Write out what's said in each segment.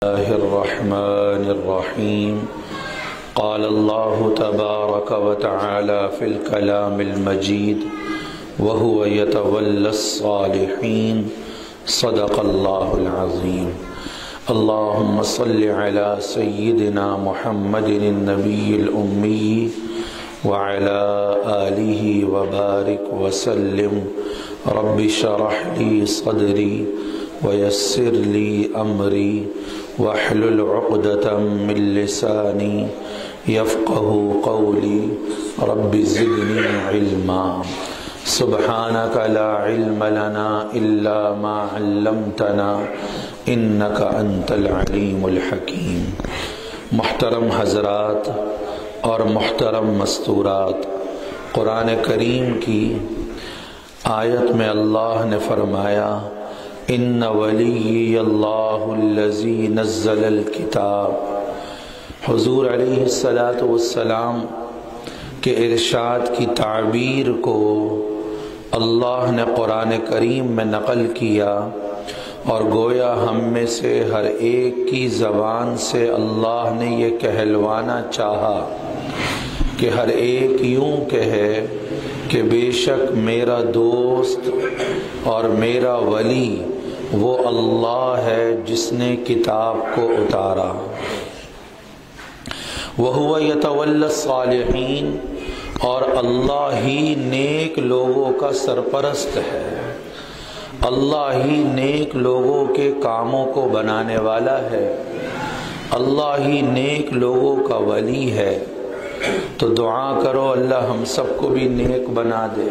الله الرحمن الرحيم. قال الله تبارك وتعالى في الكلام المجيد وهو يتولى الصالحين. صدق الله العظيم. اللهم صل على سيدنا محمد النبي الأمي وعلى آله وبارك وسلم. رب اشرح لي صدري ويسر لي أمري واحلل عقدة من لساني يفقه قولي. رب زدني علما. سبحانك لا علم لنا إلا ما علمتنا إنك أنت العليم الحكيم. محترم حضرات اور محترم مستورات، قرآن کریم کی آیت میں اللہ نے فرمایا ان ولی اللہ الذی نزل الکتاب. حضور علیہ السلام کے ارشاد کی تعبیر کو اللہ نے قرآن کریم میں نقل کیا، اور گویا ہم میں سے ہر ایک کی زبان سے اللہ نے یہ کہلوانا چاہا کہ ہر ایک یوں کہے کہ بے شک میرا دوست اور میرا ولی وہ اللہ ہے جس نے کتاب کو اتارا. وَهُوَ يَتَوَلَّى الصَّالِحِينَ، اور اللہ ہی نیک لوگوں کا سرپرست ہے، اللہ ہی نیک لوگوں کے کاموں کو بنانے والا ہے، اللہ ہی نیک لوگوں کا ولی ہے. تو دعا کرو اللہ ہم سب کو بھی نیک بنا دے،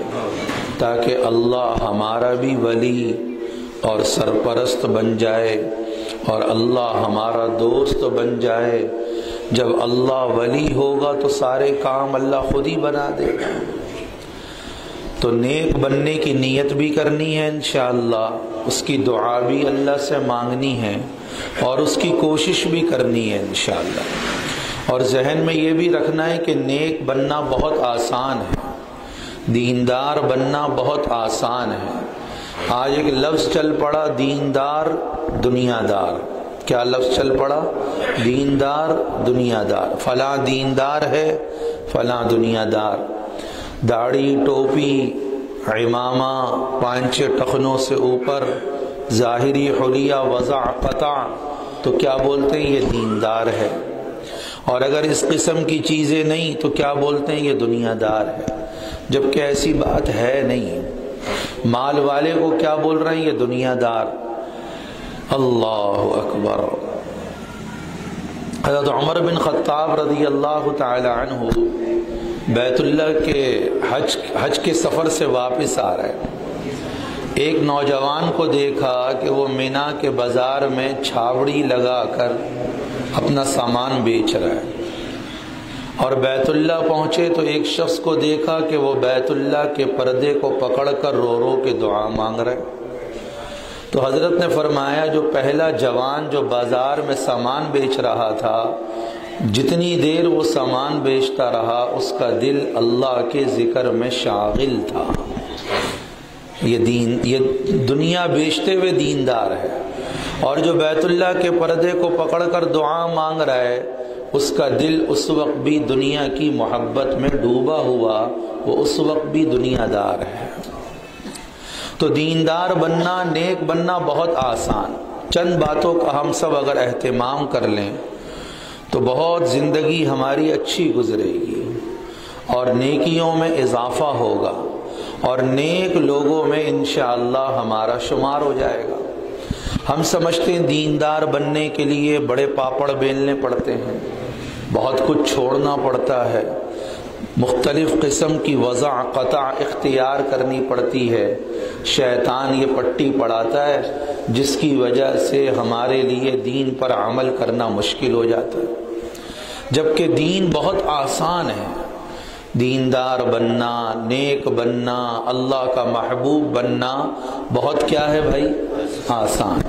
تاکہ اللہ ہمارا بھی ولی اور سرپرست بن جائے، اور اللہ ہمارا دوست بن جائے. جب اللہ ولی ہوگا تو سارے کام اللہ خود ہی بنا دے گا. تو نیک بننے کی نیت بھی کرنی ہے انشاءاللہ، اس کی دعا بھی اللہ سے مانگنی ہے، اور اس کی کوشش بھی کرنی ہے انشاءاللہ. اور ذہن میں یہ بھی رکھنا ہے کہ نیک بننا بہت آسان ہے، دیندار بننا بہت آسان ہے. آج ایک لفظ چل پڑا دیندار دنیا دار. کیا لفظ چل پڑا؟ دیندار دنیا دار. فلاں دیندار ہے، فلاں دنیا دار. داڑھی، ٹوپی، عمامہ، پانچے ٹخنوں سے اوپر، ظاہری حلیہ وضع قطع، تو کیا بولتے ہیں؟ یہ دیندار ہے. اور اگر اس قسم کی چیزیں نہیں تو کیا بولتے ہیں؟ یہ دنیا دار ہے. جبکہ ایسی بات ہے نہیں. مال والے کو کیا بول رہے ہیں؟ یہ دنیا دار. اللہ اکبر. حضرت عمر بن خطاب رضی اللہ تعالی عنہ بیت اللہ کے حج کے سفر سے واپس آ رہے. ایک نوجوان کو دیکھا کہ وہ مینا کے بازار میں چھاوڑی لگا کر اپنا سامان بیچ رہا ہے. اور بیت اللہ پہنچے تو ایک شخص کو دیکھا کہ وہ بیت اللہ کے پردے کو پکڑ کر رو رو کے دعا مانگ رہے. تو حضرت نے فرمایا جو پہلا جوان جو بازار میں سامان بیچ رہا تھا، جتنی دیر وہ سامان بیچتا رہا اس کا دل اللہ کے ذکر میں شاغل تھا. یہ دنیا بیچتے ہوئے دیندار ہے. اور جو بیت اللہ کے پردے کو پکڑ کر دعا مانگ رہا ہے اس کا دل اس وقت بھی دنیا کی محبت میں ڈوبا ہوا، وہ اس وقت بھی دنیا دار ہے. تو دیندار بننا، نیک بننا بہت آسان. چند باتوں کا ہم سب اگر اہتمام کر لیں تو بہت زندگی ہماری اچھی گزرے گی، اور نیکیوں میں اضافہ ہوگا، اور نیک لوگوں میں انشاءاللہ ہمارا شمار ہو جائے گا. ہم سمجھتے ہیں دیندار بننے کے لیے بڑے پاپڑ بیلنے پڑتے ہیں، بہت کچھ چھوڑنا پڑتا ہے، مختلف قسم کی وضع قطع اختیار کرنی پڑتی ہے. شیطان یہ پٹی پڑھاتا ہے جس کی وجہ سے ہمارے لیے دین پر عمل کرنا مشکل ہو جاتا ہے. جبکہ دین بہت آسان ہے. دیندار بننا، نیک بننا، اللہ کا محبوب بننا بہت کیا ہے بھائی؟ آسان.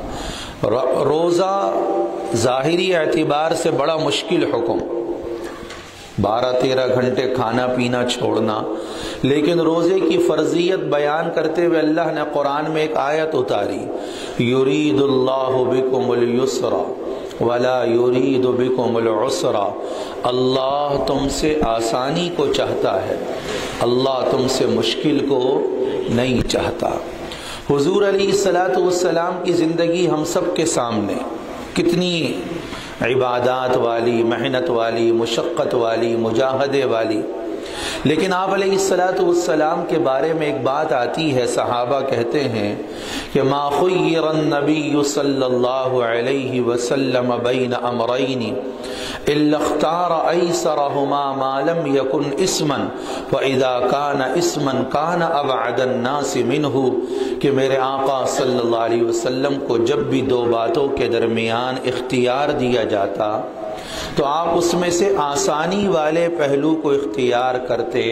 روزہ ظاہری اعتبار سے بڑا مشکل حکم، 12-13 گھنٹے کھانا پینا چھوڑنا، لیکن روزے کی فرضیت بیان کرتے ہوئے اللہ نے قرآن میں ایک آیت اتاری، یرید اللہ بکم اليسر ولا یرید بکم العسر، اللہ تم سے آسانی کو چاہتا ہے، اللہ تم سے مشکل کو نہیں چاہتا۔ حضور علیہ السلام کی زندگی ہم سب کے سامنے کتنی عبادات والی، محنت والی، مشقت والی، مجاہدے والی، لیکن آپ علیہ السلام کے بارے میں ایک بات آتی ہے، صحابہ کہتے ہیں کہ ما خیر النبی صلی اللہ علیہ وسلم بین امرین الا اختار ایسرہما ما لم یکن اسما فاذا کان اسما کان ابعد الناس منہ، کہ میرے آقا صلی اللہ علیہ وسلم کو جب بھی دو باتوں کے درمیان اختیار دیا جاتا تو آپ اس میں سے آسانی والے پہلو کو اختیار کرتے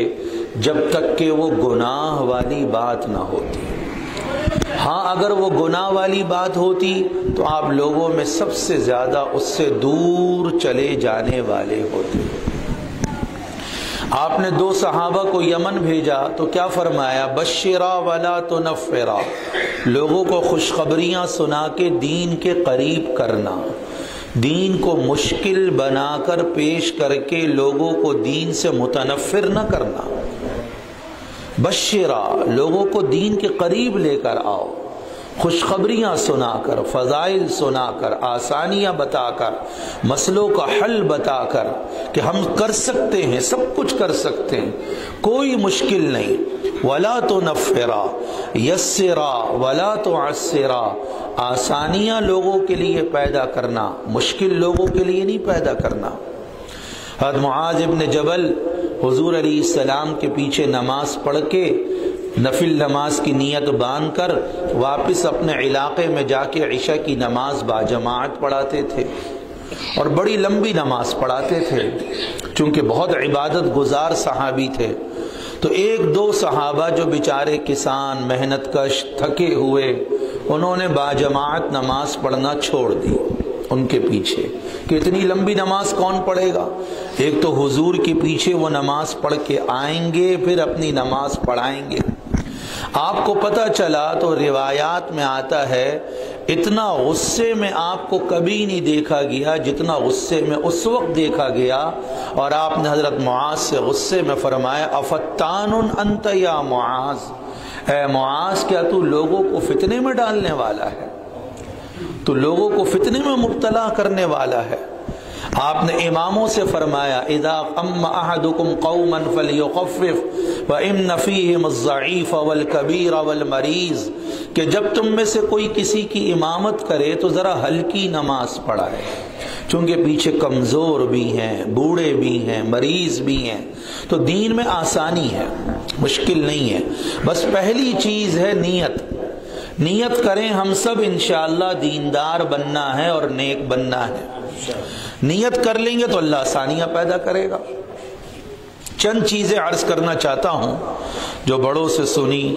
جب تک کہ وہ گناہ والی بات نہ ہوتی۔ ہاں اگر وہ گناہ والی بات ہوتی تو آپ لوگوں میں سب سے زیادہ اس سے دور چلے جانے والے ہوتے۔ آپ نے دو صحابہ کو یمن بھیجا تو کیا فرمایا؟ بشرا ولا تنفرا، لوگوں کو خوشخبریاں سنا کے دین کے قریب کرنا، دین کو مشکل بنا کر پیش کر کے لوگوں کو دین سے متنفر نہ کرنا۔ بشرا، لوگوں کو دین کے قریب لے کر آؤ، خوشخبریاں سنا کر، فضائل سنا کر، آسانیاں بتا کر، مسئلوں کا حل بتا کر کہ ہم کر سکتے ہیں، سب کچھ کر سکتے ہیں، کوئی مشکل نہیں۔ ولا تنفرا یسرا ولا تعسرا، آسانیاں لوگوں کے لیے پیدا کرنا، مشکل لوگوں کے لیے نہیں پیدا کرنا۔ حضرت معاذ ابن جبل حضور علیہ السلام کے پیچھے نماز پڑھ کے نفل نماز کی نیت باندھ کر واپس اپنے علاقے میں جا کے عشاء کی نماز باجماعت پڑھاتے تھے، اور بڑی لمبی نماز پڑھاتے تھے چونکہ بہت عبادت گزار صحابی تھے۔ تو ایک دو صحابہ جو بیچارے کسان، محنت کش، تھکے ہوئے، انہوں نے باجماعت نماز پڑھنا چھوڑ دی ان کے پیچھے کہ اتنی لمبی نماز کون پڑھے گا۔ ایک تو حضور کے پیچھے وہ نماز پڑھ کے آئیں گے، پھر اپنی نماز پڑھائیں گے۔ آپ کو پتہ چلا تو روایات میں آتا ہے اتنا غصے میں آپ کو کبھی نہیں دیکھا گیا جتنا غصے میں اس وقت دیکھا گیا، اور آپ نے حضرت معاذ سے غصے میں فرمایا افتان انت یا معاذ، اے معاذ کیا تو لوگوں کو فتنے میں ڈالنے والا ہے، تو لوگوں کو فتنے میں مبتلا کرنے والا ہے۔ آپ نے اماموں سے فرمایا اذا قم احدکم قوما فلیخفف وان فیہم الضعیف والکبیر والمریض، کہ جب تم میں سے کوئی کسی کی امامت کرے تو ذرا ہلکی نماز پڑھائے، چونکہ پیچھے کمزور بھی ہیں، بوڑھے بھی ہیں، مریض بھی ہیں، تو دین میں آسانی ہے، مشکل نہیں ہے۔ بس پہلی چیز ہے نیت کریں ہم سب انشاءاللہ دیندار بننا ہے اور نیک بننا ہے۔ نیت کر لیں گے تو اللہ آسانیاں پیدا کرے گا۔ چند چیزیں عرض کرنا چاہتا ہوں جو بڑوں سے سنی۔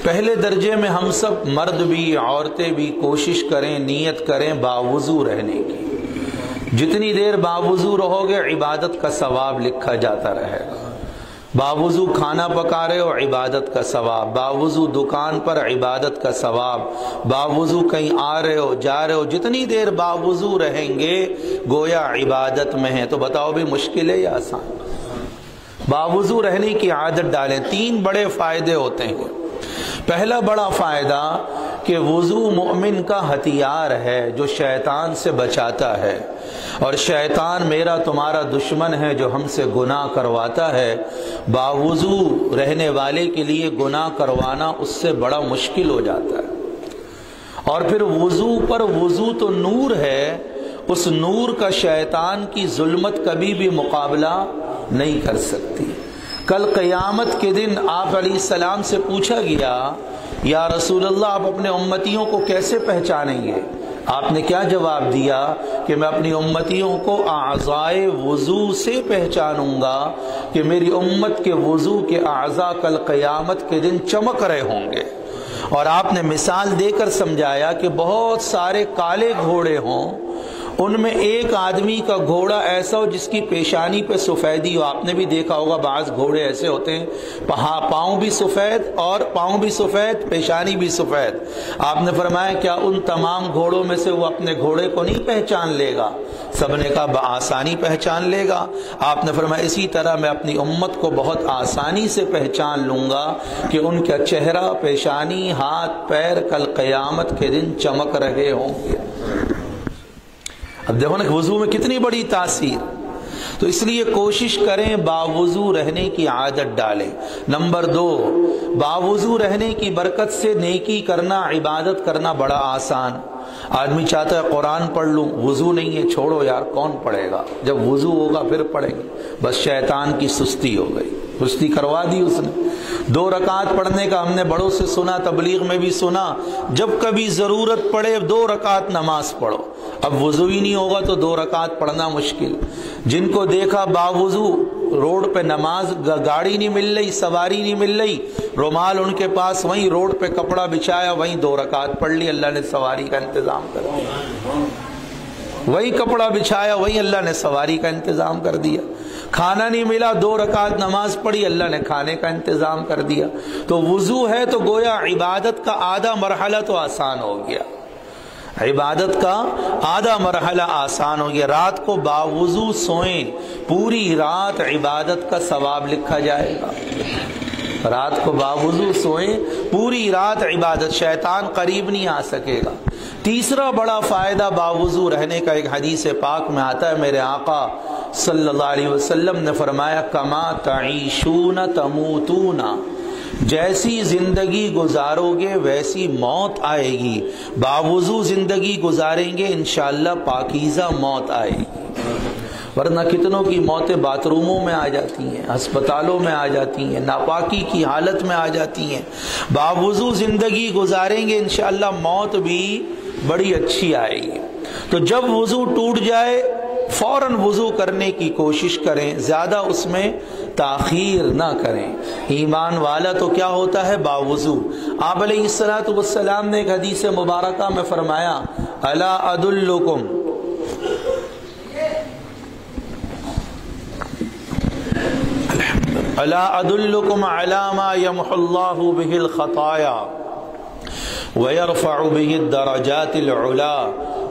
پہلے درجے میں ہم سب مرد بھی عورتیں بھی کوشش کریں، نیت کریں باوضو رہنے کی۔ جتنی دیر باوضو رہو گے عبادت کا ثواب لکھا جاتا رہے گا۔ باوضو کھانا پکا رہے ہو عبادت کا ثواب، باوضو دکان پر عبادت کا ثواب، باوضو کہیں آ رہے ہو جا رہے ہو، جتنی دیر باوضو رہیں گے گویا عبادت میں ہے۔ تو بتاؤ بھی مشکل ہے یا آسان؟ باوضو رہنے کی عادت ڈالیں۔ 3 بڑے فائدے ہوتے ہیں۔ پہلا بڑا فائدہ کہ وضو مومن کا ہتھیار ہے جو شیطان سے بچاتا ہے، اور شیطان میرا تمہارا دشمن ہے جو ہم سے گناہ کرواتا ہے۔ باوضو رہنے والے کے لیے گناہ کروانا اس سے بڑا مشکل ہو جاتا ہے۔ اور پھر وضو تو نور ہے، اس نور کا شیطان کی ظلمت کبھی بھی مقابلہ نہیں کر سکتی۔ کل قیامت کے دن آپ علیہ السلام سے پوچھا گیا یا رسول اللہ آپ اپنے امتیوں کو کیسے پہچانیں گے؟ آپ نے کیا جواب دیا کہ میں اپنی امتیوں کو اعضائے وضو سے پہچانوں گا کہ میری امت کے وضو کے اعضاء کل قیامت کے دن چمک رہے ہوں گے۔ اور آپ نے مثال دے کر سمجھایا کہ بہت سارے کالے گھوڑے ہوں ان میں ایک آدمی کا گھوڑا ایسا ہو جس کی پیشانی پہ سفیدی ہو. آپ نے بھی دیکھا ہوگا بعض گھوڑے ایسے ہوتے ہیں پاؤں بھی سفید پیشانی بھی سفید. آپ نے فرمایا کیا ان تمام گھوڑوں میں سے وہ اپنے گھوڑے کو نہیں پہچان لے گا؟ سب نے کہا بآسانی پہچان لے گا. آپ نے فرمایا اسی طرح میں اپنی امت کو بہت آسانی سے پہچان لوں گا کہ ان کا چہرہ، پیشانی، ہاتھ، پیر کل قیامت کے دن چمک رہے ہوں گے. اب دیکھو نا وضو میں کتنی بڑی تاثیر. تو اس لیے کوشش کریں باوضو رہنے کی عادت ڈالیں. نمبر 2، باوضو رہنے کی برکت سے نیکی کرنا، عبادت کرنا بڑا آسان. آدمی چاہتا ہے قرآن پڑھ لوں، وضو نہیں ہے، چھوڑو یار کون پڑھے گا، جب وضو ہوگا پھر پڑھیں گے. بس شیطان کی سستی ہو گئی، سستی کروا دی اس نے. 2 رکعت پڑھنے کا ہم نے بڑوں سے سنا، تبلیغ میں بھی سنا، جب کبھی ضرورت پڑے 2 رکعت نماز پڑھو. اب وضو ہی نہیں ہوگا تو 2 رکعت پڑھنا مشکل. جن کو دیکھا باوضو روڈ پہ نماز، گاڑی نہیں مل رہی، سواری نہیں مل رہی، رومال ان کے پاس، وہیں روڈ پہ کپڑا بچھایا، وہیں 2 رکعت پڑھ لی، اللہ نے سواری کا انتظام کر دیا. وہی کپڑا بچھایا، وہیں اللہ نے سواری کا انتظام کر دیا. کھانا نہیں ملا، 2 رکعت نماز پڑھی، اللہ نے کھانے کا انتظام کر دیا. تو وضو ہے تو گویا عبادت کا آدھا مرحلہ تو آسان ہو گیا. عبادت کا آدھا مرحلہ آسان ہو گیا. رات کو باوضو سوئیں، پوری رات عبادت کا ثواب لکھا جائے گا. رات کو باوضو سوئیں، پوری رات عبادت، شیطان قریب نہیں آ سکے گا. تیسرا بڑا فائدہ باوضو رہنے کا ایک حدیث پاک میں آتا ہے، میرے آقا صلی اللہ علیہ وسلم نے فرمایا کما تعیشون تموتون، جیسی زندگی گزارو گے ویسی موت آئے گی. باوضو زندگی گزاریں گے انشاءاللہ پاکیزہ موت آئے گی. ورنہ کتنوں کی موتیں باتھ روموں میں آ جاتی ہیں، ہسپتالوں میں آ جاتی ہیں، ناپاکی کی حالت میں آ جاتی ہیں. باوضو زندگی گزاریں گے انشاءاللہ موت بھی بڑی اچھی آئے گی. تو جب وضو ٹوٹ جائے فوراً وضو کرنے کی کوشش کریں، زیادہ اس میں تاخیر نہ کریں. ایمان والا تو کیا ہوتا ہے باوضو. آپ علیہ الصلوۃ والسلام نے ایک حدیث مبارکہ میں فرمایا الا ادلکم الا ادلکم علی ما یمحو اللہ بہ الخطایا ویرفع بہ الدرجات العلا.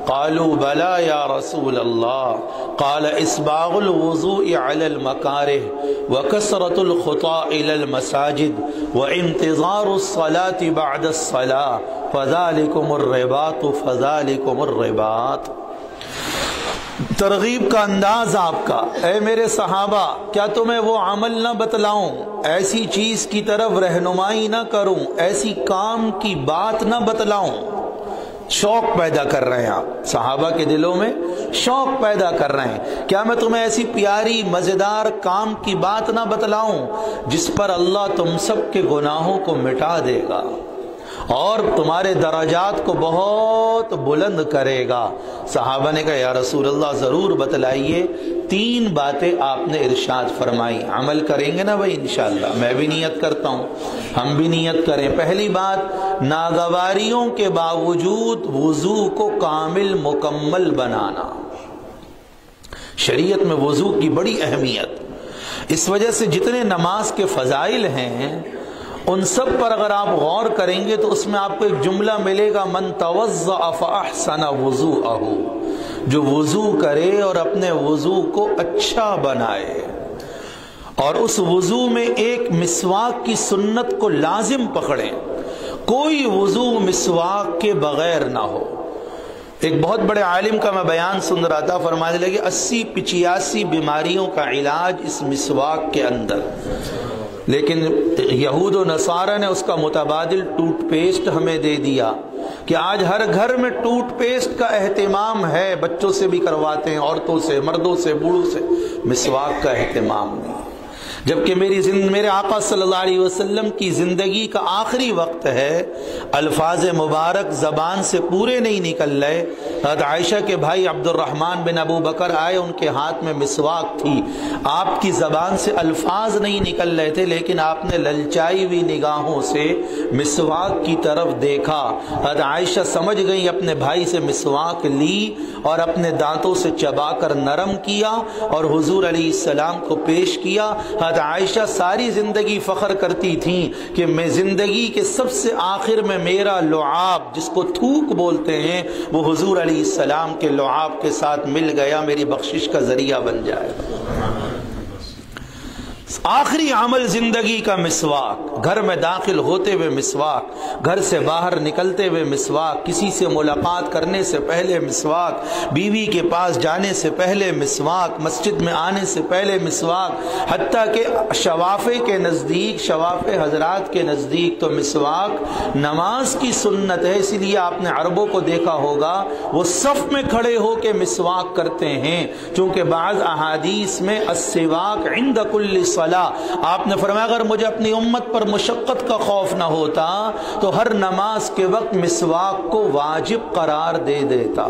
قالوا بلا یا رسول اللہ. قال اسباغ الوضوء على المكاره وكثرة الخطى الى المساجد وانتظار الصلاة بعد الصلاة فذلكم الرباط فذلكم الرباط. ترغیب کا انداز آپ کا، اے میرے صحابہ کیا تمہیں وہ عمل نہ بتلاؤں، ایسی چیز کی طرف رہنمائی نہ کروں، ایسی کام کی بات نہ بتلاؤں. شوق پیدا کر رہے ہیں آپ، صحابہ کے دلوں میں شوق پیدا کر رہے ہیں. کیا میں تمہیں ایسی پیاری مزیدار کام کی بات نہ بتلاؤں جس پر اللہ تم سب کے گناہوں کو مٹا دے گا اور تمہارے درجات کو بہت بلند کرے گا. صحابہ نے کہا یا رسول اللہ ضرور بتلائیے. 3 باتیں آپ نے ارشاد فرمائی. عمل کریں گے نا بھائی انشاءاللہ، میں بھی نیت کرتا ہوں، ہم بھی نیت کریں. پہلی بات، ناگواریوں کے باوجود وضو کو کامل مکمل بنانا. شریعت میں وضو کی بڑی اہمیت، اس وجہ سے جتنے نماز کے فضائل ہیں ان سب پر اگر آپ غور کریں گے تو اس میں آپ کو ایک جملہ ملے گا من توضأ فاحسن وضوءہ، جو وضو کرے اور اپنے وضو کو اچھا بنائے اور اس وضو میں ایک مسواک کی سنت کو لازم پکڑیں. کوئی وضو مسواک کے بغیر نہ ہو. ایک بہت بڑے عالم کا میں بیان سن رہا تھا، فرمانے لگے 80-85 بیماریوں کا علاج اس مسواک کے اندر، لیکن یہود و نصارہ نے اس کا متبادل ٹوتھ پیسٹ ہمیں دے دیا کہ آج ہر گھر میں ٹوتھ پیسٹ کا اہتمام ہے. بچوں سے بھی کرواتے ہیں، عورتوں سے، مردوں سے، بوڑھوں سے. مسواک کا اہتمام نہیں. جبکہ میرے آقا صلی اللہ علیہ وسلم کی زندگی کا آخری وقت ہے، الفاظ مبارک زبان سے پورے نہیں نکل رہے۔ حضرت عائشہ کے بھائی عبد الرحمن بن ابو بکر آئے، ان کے ہاتھ میں مسواک تھی، آپ کی زبان سے الفاظ نہیں نکل رہے تھے، لیکن آپ نے للچائی ہوئی نگاہوں سے مسواک کی طرف دیکھا۔ حضرت عائشہ سمجھ گئی، اپنے بھائی سے مسواک لی اور اپنے دانتوں سے چبا کر نرم کیا اور حضور علیہ السلام کو پیش کیا۔ حضرت عائشہ ساری زندگی فخر کرتی تھیں کہ میں زندگی کے سب سے آخر میں میرا لعاب، جس کو تھوک بولتے ہیں، وہ حضور علیہ السلام کے لعاب کے ساتھ مل گیا، میری بخشش کا ذریعہ بن جائے۔ آخری عمل زندگی کا مسواک، گھر میں داخل ہوتے ہوئے مسواک، گھر سے باہر نکلتے ہوئے مسواک، کسی سے ملاقات کرنے سے پہلے مسواک، بیوی کے پاس جانے سے پہلے مسواک، مسجد میں آنے سے پہلے مسواک، حتیٰ کہ شوافے کے نزدیک، شواف حضرات کے نزدیک تو مسواک نماز کی سنت ہے۔ اسی لیے آپ نے عربوں کو دیکھا ہوگا وہ صف میں کھڑے ہو کے مسواک کرتے ہیں، چونکہ بعض احادیث میں السواک عند کل صلاۃ، آپ نے فرمایا اگر مجھے اپنی امت پر مشقت کا خوف نہ ہوتا تو ہر نماز کے وقت مسواک کو واجب قرار دے دیتا۔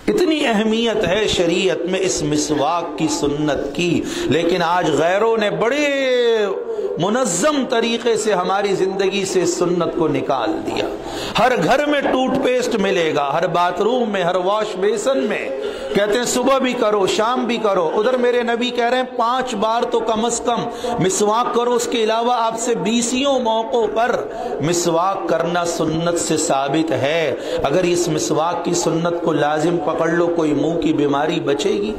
اتنی اہمیت ہے شریعت میں اس مسواک کی سنت کی، لیکن آج غیروں نے بڑے منظم طریقے سے ہماری زندگی سے اس سنت کو نکال دیا۔ ہر گھر میں ٹوتھ پیسٹ ملے گا، ہر باتھ روم میں، ہر واش بیسن میں، کہتے ہیں صبح بھی کرو شام بھی کرو۔ ادھر میرے نبی کہہ رہے ہیں 5 بار تو کم از کم مسواک کرو، اس کے علاوہ آپ سے 20 موقعوں پر مسواک کرنا سنت سے ثابت ہے۔ اگر اس مسواک کی سنت کو لازم پکڑ لو، کوئی منہ کی بیماری بچے گی۔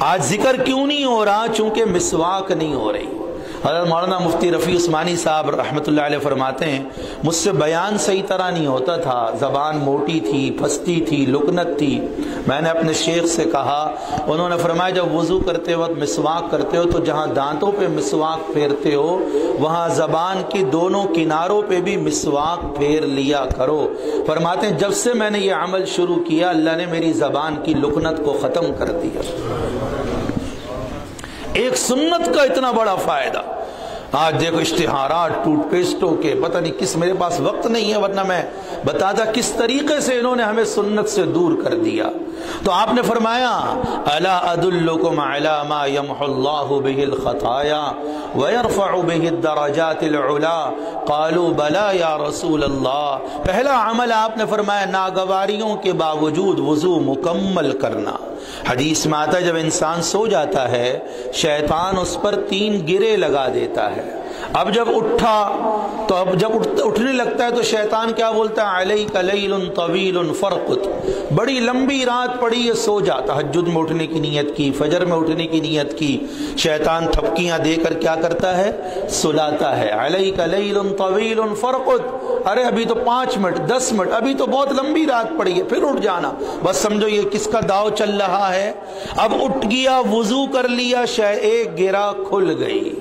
آج ذکر کیوں نہیں ہو رہا؟ چونکہ مسواک نہیں ہو رہی۔ حضرت مولانا مفتی رفیع عثمانی صاحب رحمۃ اللہ علیہ فرماتے ہیں مجھ سے بیان صحیح طرح نہیں ہوتا تھا، زبان موٹی تھی، پھنستی تھی، لکنت تھی۔ میں نے اپنے شیخ سے کہا، انہوں نے فرمایا جب وضو کرتے وقت مسواک کرتے ہو تو جہاں دانتوں پہ مسواک پھیرتے ہو وہاں زبان کی دونوں کناروں پہ بھی مسواک پھیر لیا کرو۔ فرماتے ہیں جب سے میں نے یہ عمل شروع کیا اللہ نے میری زبان کی لکنت کو ختم کر دیا۔ ایک سنت کا اتنا بڑا فائدہ۔ آج دیکھو اشتہارات ٹوتھ پیسٹوں کے، پتہ نہیں کس، میرے پاس وقت نہیں ہے ورنہ میں بتاتا کس طریقے سے انہوں نے ہمیں سنت سے دور کر دیا۔ تو آپ نے فرمایا الا ادلکم علی ما یمحو اللہ بہ الخطایا ویرفع بہ الدرجات العلا قالوا بلا یا رسول اللہ۔ پہلا عمل آپ نے فرمایا ناگواریوں کے باوجود وضو مکمل کرنا۔ حدیث میں آتا ہے جب انسان سو جاتا ہے شیطان اس پر 3 گرے لگا دیتا ہے۔ اب جب اٹھا تو جب اٹھنے لگتا ہے تو شیطان کیا بولتا ہے علیک لیل طویل فرقت، بڑی لمبی رات پڑی ہے، سو جا۔ تہجد میں اٹھنے کی نیت کی، فجر میں اٹھنے کی نیت کی، شیطان تھپکیاں دے کر کیا کرتا ہے؟ سلاتا ہے۔ علیک لیل طویل فرقت، ارے ابھی تو 5 منٹ 10 منٹ، ابھی تو بہت لمبی رات پڑی ہے، پھر اٹھ جانا۔ بس سمجھو یہ کس کا داؤ چل رہا ہے۔ اب اٹھ گیا، وضو کر لیا، ایک گرہ کھل گئی،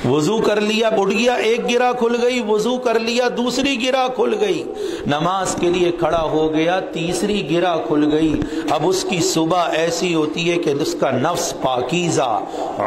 وضو کر لیا، اٹھ گیا، ایک گرہ کھل گئی، وضو کر لیا، دوسری گرہ کھل گئی، نماز کے لیے کھڑا ہو گیا، تیسری گرہ کھل گئی۔ اب اس کی صبح ایسی ہوتی ہے کہ اس کا نفس پاکیزہ،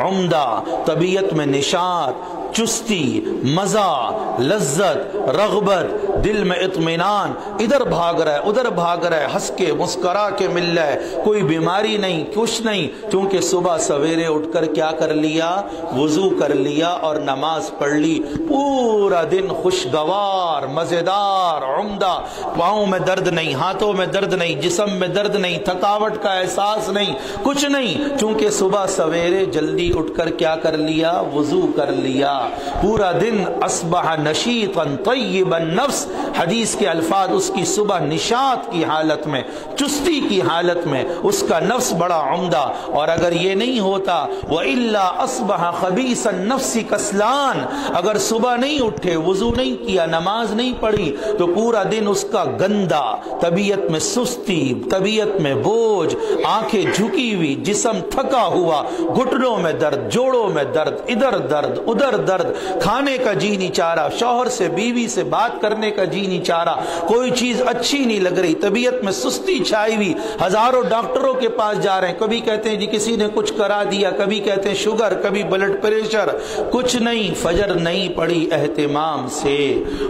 عمدہ، طبیعت میں نشاط، چستی، مزہ، لذت، رغبت، دل میں اطمینان، ادھر بھاگ رہا ہے ادھر بھاگ رہا ہے، ہنس کے مسکرا کے مل رہا ہے، کوئی بیماری نہیں، کچھ نہیں، کیونکہ صبح سویرے اٹھ کر کیا کر لیا؟ وضو کر لیا اور نماز پڑھ لی۔ پورا دن خوشگوار، مزیدار، عمدہ، پاؤں میں درد نہیں، ہاتھوں میں درد نہیں، جسم میں درد نہیں، تھکاوٹ کا احساس نہیں، کچھ نہیں، چونکہ صبح سویرے جلدی اٹھ کر کیا کر لیا؟ وضو کر لیا۔ پورا دن اصبح نشیطا طیب النفس، حدیث کے الفاظ، اس کی صبح نشاط کی حالت میں، چستی کی حالت میں، اس کا نفس بڑا عمدہ۔ اور اگر یہ نہیں ہوتا وَإِلَّا أَصْبَحَ خَبِيثَ النَّفْسِ کسلان، اگر صبح نہیں اٹھے، وضو نہیں کیا، نماز نہیں پڑھی تو پورا دن اس کا گندا، طبیعت میں سستی، طبیعت میں بوجھ، آنکھیں جھکی ہوئی، جسم تھکا ہوا، گھٹنوں میں درد، جوڑوں میں درد، ادھر درد ادھر درد، کھانے کا جی نہیں چاہ رہا، شوہر سے بیوی سے بات کرنے کا جی نہیں چاہ رہا, کوئی چیز اچھی نہیں لگ رہی, طبیعت میں سستی چھائی ہوئی, ہزاروں ڈاکٹروں کے پاس جا رہے ہیں, کبھی کہتے ہیں جی کسی نے کچھ کرا دیا, کبھی کہتے ہیں شوگر, کبھی بلڈ پریشر, کچھ نہیں. فجر نہیں پڑی اہتمام سے,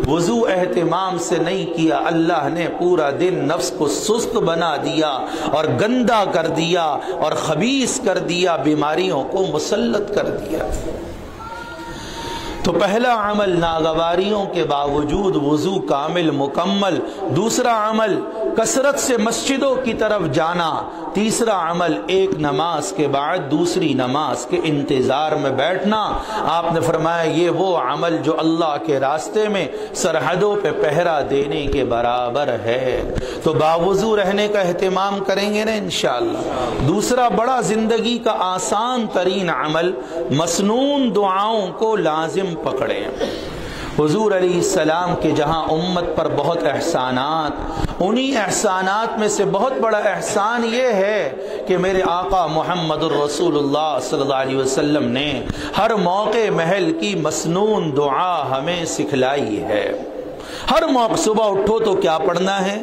وضو اہتمام سے نہیں کیا, اللہ نے پورا دن نفس کو سست بنا دیا اور گندا کر دیا اور خبیث کر دیا, بیماریوں کو مسلط کر دیا. تو پہلا عمل ناگواریوں کے باوجود وضو کامل مکمل, دوسرا عمل کثرت سے مسجدوں کی طرف جانا, تیسرا عمل ایک نماز کے بعد دوسری نماز کے انتظار میں بیٹھنا. آپ نے فرمایا یہ وہ عمل جو اللہ کے راستے میں سرحدوں پہ پہرا دینے کے برابر ہے. تو باوضو رہنے کا اہتمام کریں گے نا انشاءاللہ. دوسرا بڑا زندگی کا آسان ترین عمل, مسنون دعاؤں کو لازم پکڑیں. حضور علیہ السلام کے جہاں امت پر بہت احسانات, انہی احسانات میں سے بہت بڑا احسان یہ ہے کہ میرے آقا محمد الرسول اللہ صلی اللہ علیہ وسلم نے ہر موقع محل کی مسنون دعا ہمیں سکھلائی ہے. ہر موقع, صبح اٹھو تو کیا پڑھنا ہے,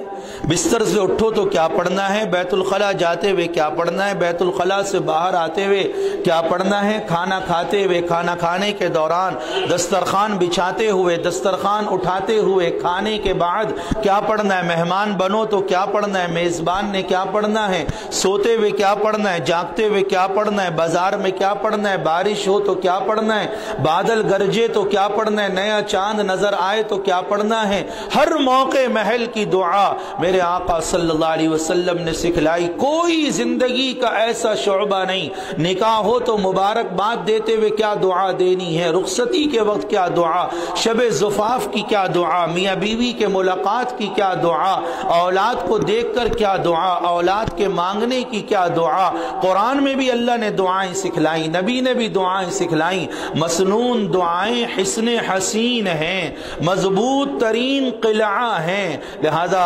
بستر سے اٹھو تو کیا پڑھنا ہے, بیت الخلا جاتے ہوئے کیا پڑھنا ہے, بیت الخلا سے باہر آتے ہوئے کیا پڑھنا ہے, کھانا کھاتے ہوئے, کھانا کھانے کے دوران, دسترخوان بچھاتے ہوئے, دسترخوان اٹھاتے ہوئے, کھانے کے بعد کیا پڑھنا ہے, مہمان بنو تو کیا پڑھنا ہے, میزبان نے کیا پڑھنا ہے, سوتے ہوئے کیا پڑھنا ہے, جاگتے ہوئے کیا پڑھنا ہے, بازار میں کیا پڑھنا ہے, بارش ہو تو کیا پڑھنا ہے, بادل گرجے تو کیا پڑھنا ہے, نیا چاند نظر آئے تو کیا پڑھنا ہے. ہر موقع محل کی دعا میرے آقا صلی اللہ علیہ وسلم نے سکھلائی. کوئی زندگی کا ایسا شعبہ نہیں, نکاح ہو تو مبارکباد دیتے ہوئے کیا دعا دینی ہے, رخصتی کے وقت کیا دعا, شب زفاف کی کیا دعا, میاں بیوی کے ملاقات کی کیا دعا, اولاد کو دیکھ کر کیا دعا, اولاد کے مانگنے کی کیا دعا. قرآن میں بھی اللہ نے دعائیں سکھلائیں, نبی نے بھی دعائیں سکھلائیں. مسنون دعائیں حصن حسین ہیں, مضبوط ترین قلعہ ہیں, لہذا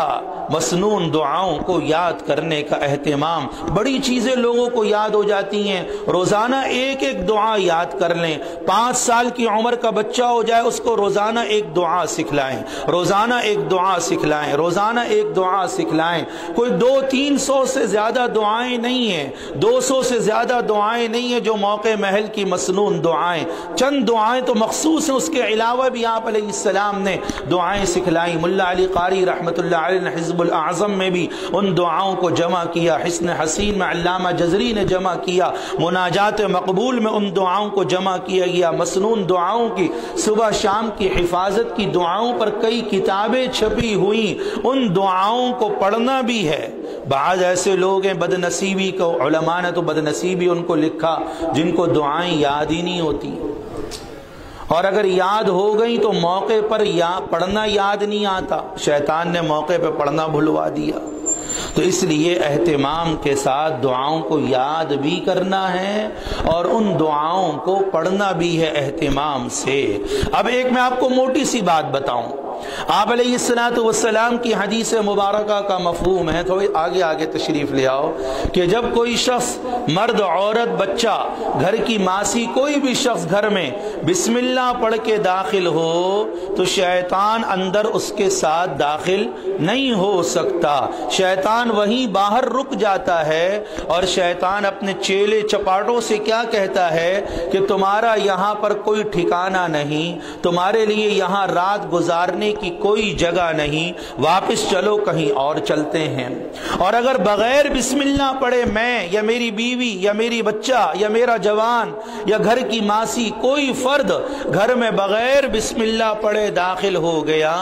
مسنون دعاؤں کو یاد کرنے کا اہتمام. بڑی چیزیں لوگوں کو یاد ہو جاتی ہیں, روزانہ ایک ایک دعا یاد کر لیں. 5 سال کی عمر کا بچہ ہو جائے اس کو روزانہ ایک دعا سکھلائیں, روزانہ ایک دعا سکھلائیں, روزانہ ایک دعا سکھلائیں. کوئی 200-300 سے زیادہ دعائیں نہیں ہیں, 200 سے زیادہ دعائیں نہیں ہیں جو موقع محل کی مسنون دعائیں. چند دعائیں تو مخصوص ہیں, اس کے علاوہ بھی آپ علیہ السلام نے دعائیں سکھلائی. ملا علی قاری رحمت اللہ علیہ نے حزب الاعظم میں بھی ان دعاؤں کو جمع کیا, حسن حسین میں علامہ جزری نے جمع کیا, مناجات مقبول میں ان دعاؤں کو جمع کیا گیا. مسنون دعاؤں کی صبح شام کی حفاظت کی دعاؤں پر کئی کتابیں چھپی ہوئیں, ان دعاؤں کو پڑھنا بھی ہے. بعض ایسے لوگ ہیں بد نصیبی کو, علماء نے تو بد نصیبی ان کو لکھا جن کو دعائیں یاد ہی نہیں ہوتی, اور اگر یاد ہو گئی تو موقع پر پڑھنا یاد نہیں آتا, شیطان نے موقع پہ پڑھنا بھلوا دیا. تو اس لیے اہتمام کے ساتھ دعاؤں کو یاد بھی کرنا ہے اور ان دعاؤں کو پڑھنا بھی ہے اہتمام سے. اب ایک میں آپ کو موٹی سی بات بتاؤں, آپ علیہ السلام کی حدیث مبارکہ کا مفہوم ہے, تھوڑی آگے آگے تشریف لے آؤ, کہ جب کوئی شخص, مرد عورت بچہ, گھر کی ماسی, کوئی بھی شخص گھر میں بسم اللہ پڑھ کے داخل ہو تو شیطان اندر اس کے ساتھ داخل نہیں ہو سکتا. شیطان وہیں باہر رک جاتا ہے اور شیطان اپنے چیلے چپاٹوں سے کیا کہتا ہے کہ تمہارا یہاں پر کوئی ٹھکانہ نہیں, تمہارے لیے یہاں رات گزارنے کی کوئی جگہ نہیں, واپس چلو کہیں اور چلتے ہیں. اور اگر بغیر بسم اللہ پڑھے میں یا میری بیوی یا میری بچہ یا میرا جوان یا گھر کی ماسی, کوئی فرد گھر میں بغیر بسم اللہ پڑھے داخل ہو گیا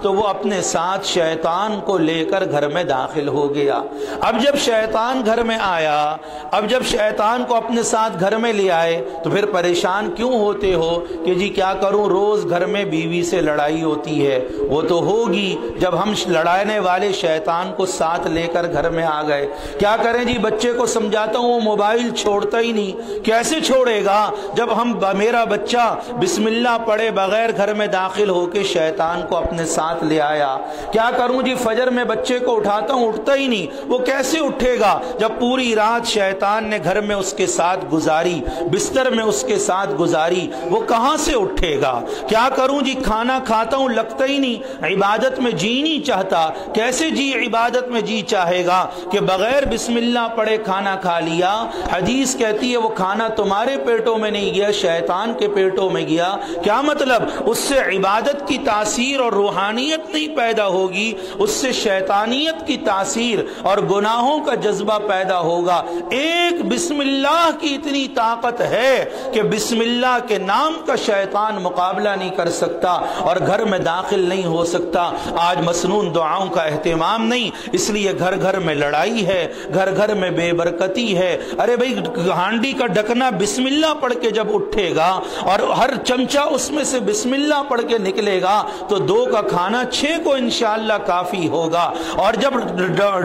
تو وہ اپنے ساتھ شیطان کو لے کر گھر میں داخل ہو گیا. اب جب شیطان گھر میں آیا, اب جب شیطان کو اپنے ساتھ گھر میں لے آئے تو پھر پریشان کیوں ہوتے ہو کہ جی کیا کروں, روز گھر میں بیوی سے لڑائی ہوتی ہے. وہ تو ہوگی جب ہم لڑانے والے شیطان کو ساتھ لے کر گھر میں آ گئے. کیا کریں جی, بچے کو سمجھاتا ہوں وہ موبائل چھوڑتا ہی نہیں. کیسے چھوڑے گا جب میرا بچہ بسم اللہ پڑھے بغیر گھر میں داخل ہو کے شیطان کو اپنے ساتھ لے آیا. کیا کروں جی, فجر میں بچے کو اٹھاتا ہوں, اٹھتا ہی نہیں. وہ کیسے اٹھے گا جب پوری رات شیطان نے گھر میں اس کے ساتھ گزاری, بستر میں اس کے ساتھ گزاری, وہ کہاں سے اٹھے گا. کیا کروں جی, کھانا کھاتا ہوں لگتا ہی نہیں عبادت میں جی نہیں چاہتا، کیسے جی عبادت میں جی چاہے گا کہ بغیر بسم اللہ پڑھے کھانا کھا لیا؟ حدیث کہتی ہے وہ کھانا تمہارے پیٹوں میں نہیں گیا، شیطان کے پیٹوں میں گیا۔ کیا مطلب؟ اس سے عبادت کی تاثیر اور روحانیت نہیں پیدا ہوگی، اس سے شیطانیت کی تاثیر اور گناہوں کا جذبہ پیدا ہوگا۔ ایک بسم اللہ کی اتنی طاقت ہے کہ بسم اللہ کے نام کا شیطان مقابلہ نہیں کر سکتا اور گھر میں داخل نہیں ہو سکتا۔ آج مسنون دعاؤں کا اہتمام نہیں، اس لیے گھر گھر میں لڑائی ہے، گھر گھر میں بے برکتی ہے۔ ارے بھائی ہانڈی کا ڈھکنا بسم اللہ پڑھ کے جب اٹھے گا اور ہر چمچہ اس میں سے بسم اللہ پڑھ کے نکلے گا تو 2 کا کھانا 6 کو انشاءاللہ کافی ہوگا۔ اور جب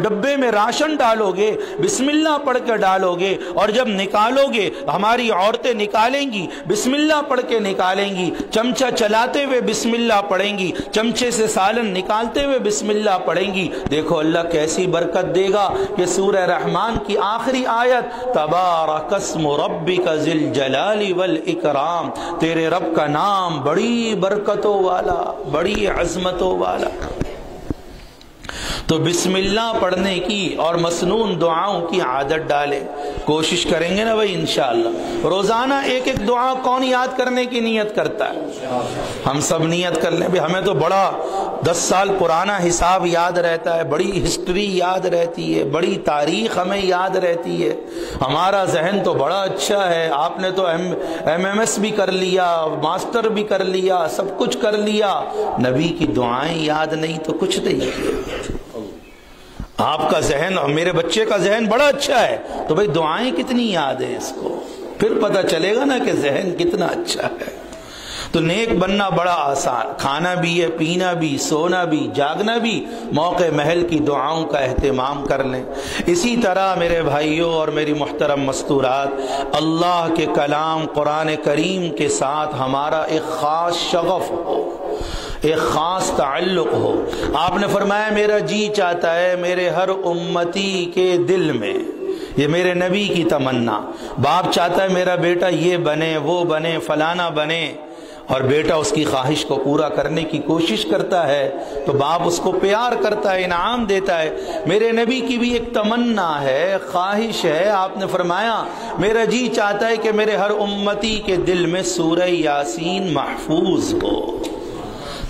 ڈبے میں راشن ڈالو گے بسم اللہ پڑھ کے ڈالو گے، اور جب نکالو گے ہماری عورتیں نکالیں گی بسم اللہ پڑھ کے نکالیں گی، چمچہ چلاتے ہوئے بسم اللہ پڑھیں گی، چمچے سے سالن نکالتے ہوئے بسم اللہ پڑھیں گی۔ دیکھو اللہ کیسی برکت دے گا کہ سورہ رحمان کی آخری آیت تبارک اسم ربک ذی الجلال والاکرام، تیرے رب کا نام بڑی برکتوں والا، بڑی عظمتوں والا۔ تو بسم اللہ پڑھنے کی اور مسنون دعاؤں کی عادت ڈالیں، کوشش کریں گے نا بھائی انشاءاللہ۔ روزانہ ایک ایک دعا کون یاد کرنے کی نیت کرتا ہے؟ ہم سب نیت کر لیں۔ بھی ہمیں تو بڑا 10 سال پرانا حساب یاد رہتا ہے، بڑی ہسٹری یاد رہتی ہے، بڑی تاریخ ہمیں یاد رہتی ہے، ہمارا ذہن تو بڑا اچھا ہے۔ آپ نے تو ایم ایس بھی کر لیا، ماسٹر بھی کر لیا، سب کچھ کر لیا، نبی کی دعائیں یاد نہیں تو کچھ نہیں۔ آپ کا ذہن اور میرے بچے کا ذہن بڑا اچھا ہے تو بھئی دعائیں کتنی یاد ہیں اس کو، پھر پتہ چلے گا نا کہ ذہن کتنا اچھا ہے۔ تو نیک بننا بڑا آسان، کھانا بھی ہے، پینا بھی، سونا بھی، جاگنا بھی، موقع محل کی دعاؤں کا اہتمام کر لیں۔ اسی طرح میرے بھائیوں اور میری محترم مستورات، اللہ کے کلام قرآن کریم کے ساتھ ہمارا ایک خاص شغف ہو، ایک خاص تعلق ہو۔ آپ نے فرمایا میرا جی چاہتا ہے میرے ہر امتی کے دل میں، یہ میرے نبی کی تمنا، باپ چاہتا ہے میرا بیٹا یہ بنے، وہ بنے، فلانا بنے، اور بیٹا اس کی خواہش کو پورا کرنے کی کوشش کرتا ہے تو باپ اس کو پیار کرتا ہے، انعام دیتا ہے۔ میرے نبی کی بھی ایک تمنا ہے، خواہش ہے، آپ نے فرمایا میرا جی چاہتا ہے کہ میرے ہر امتی کے دل میں سورہ یاسین محفوظ ہو۔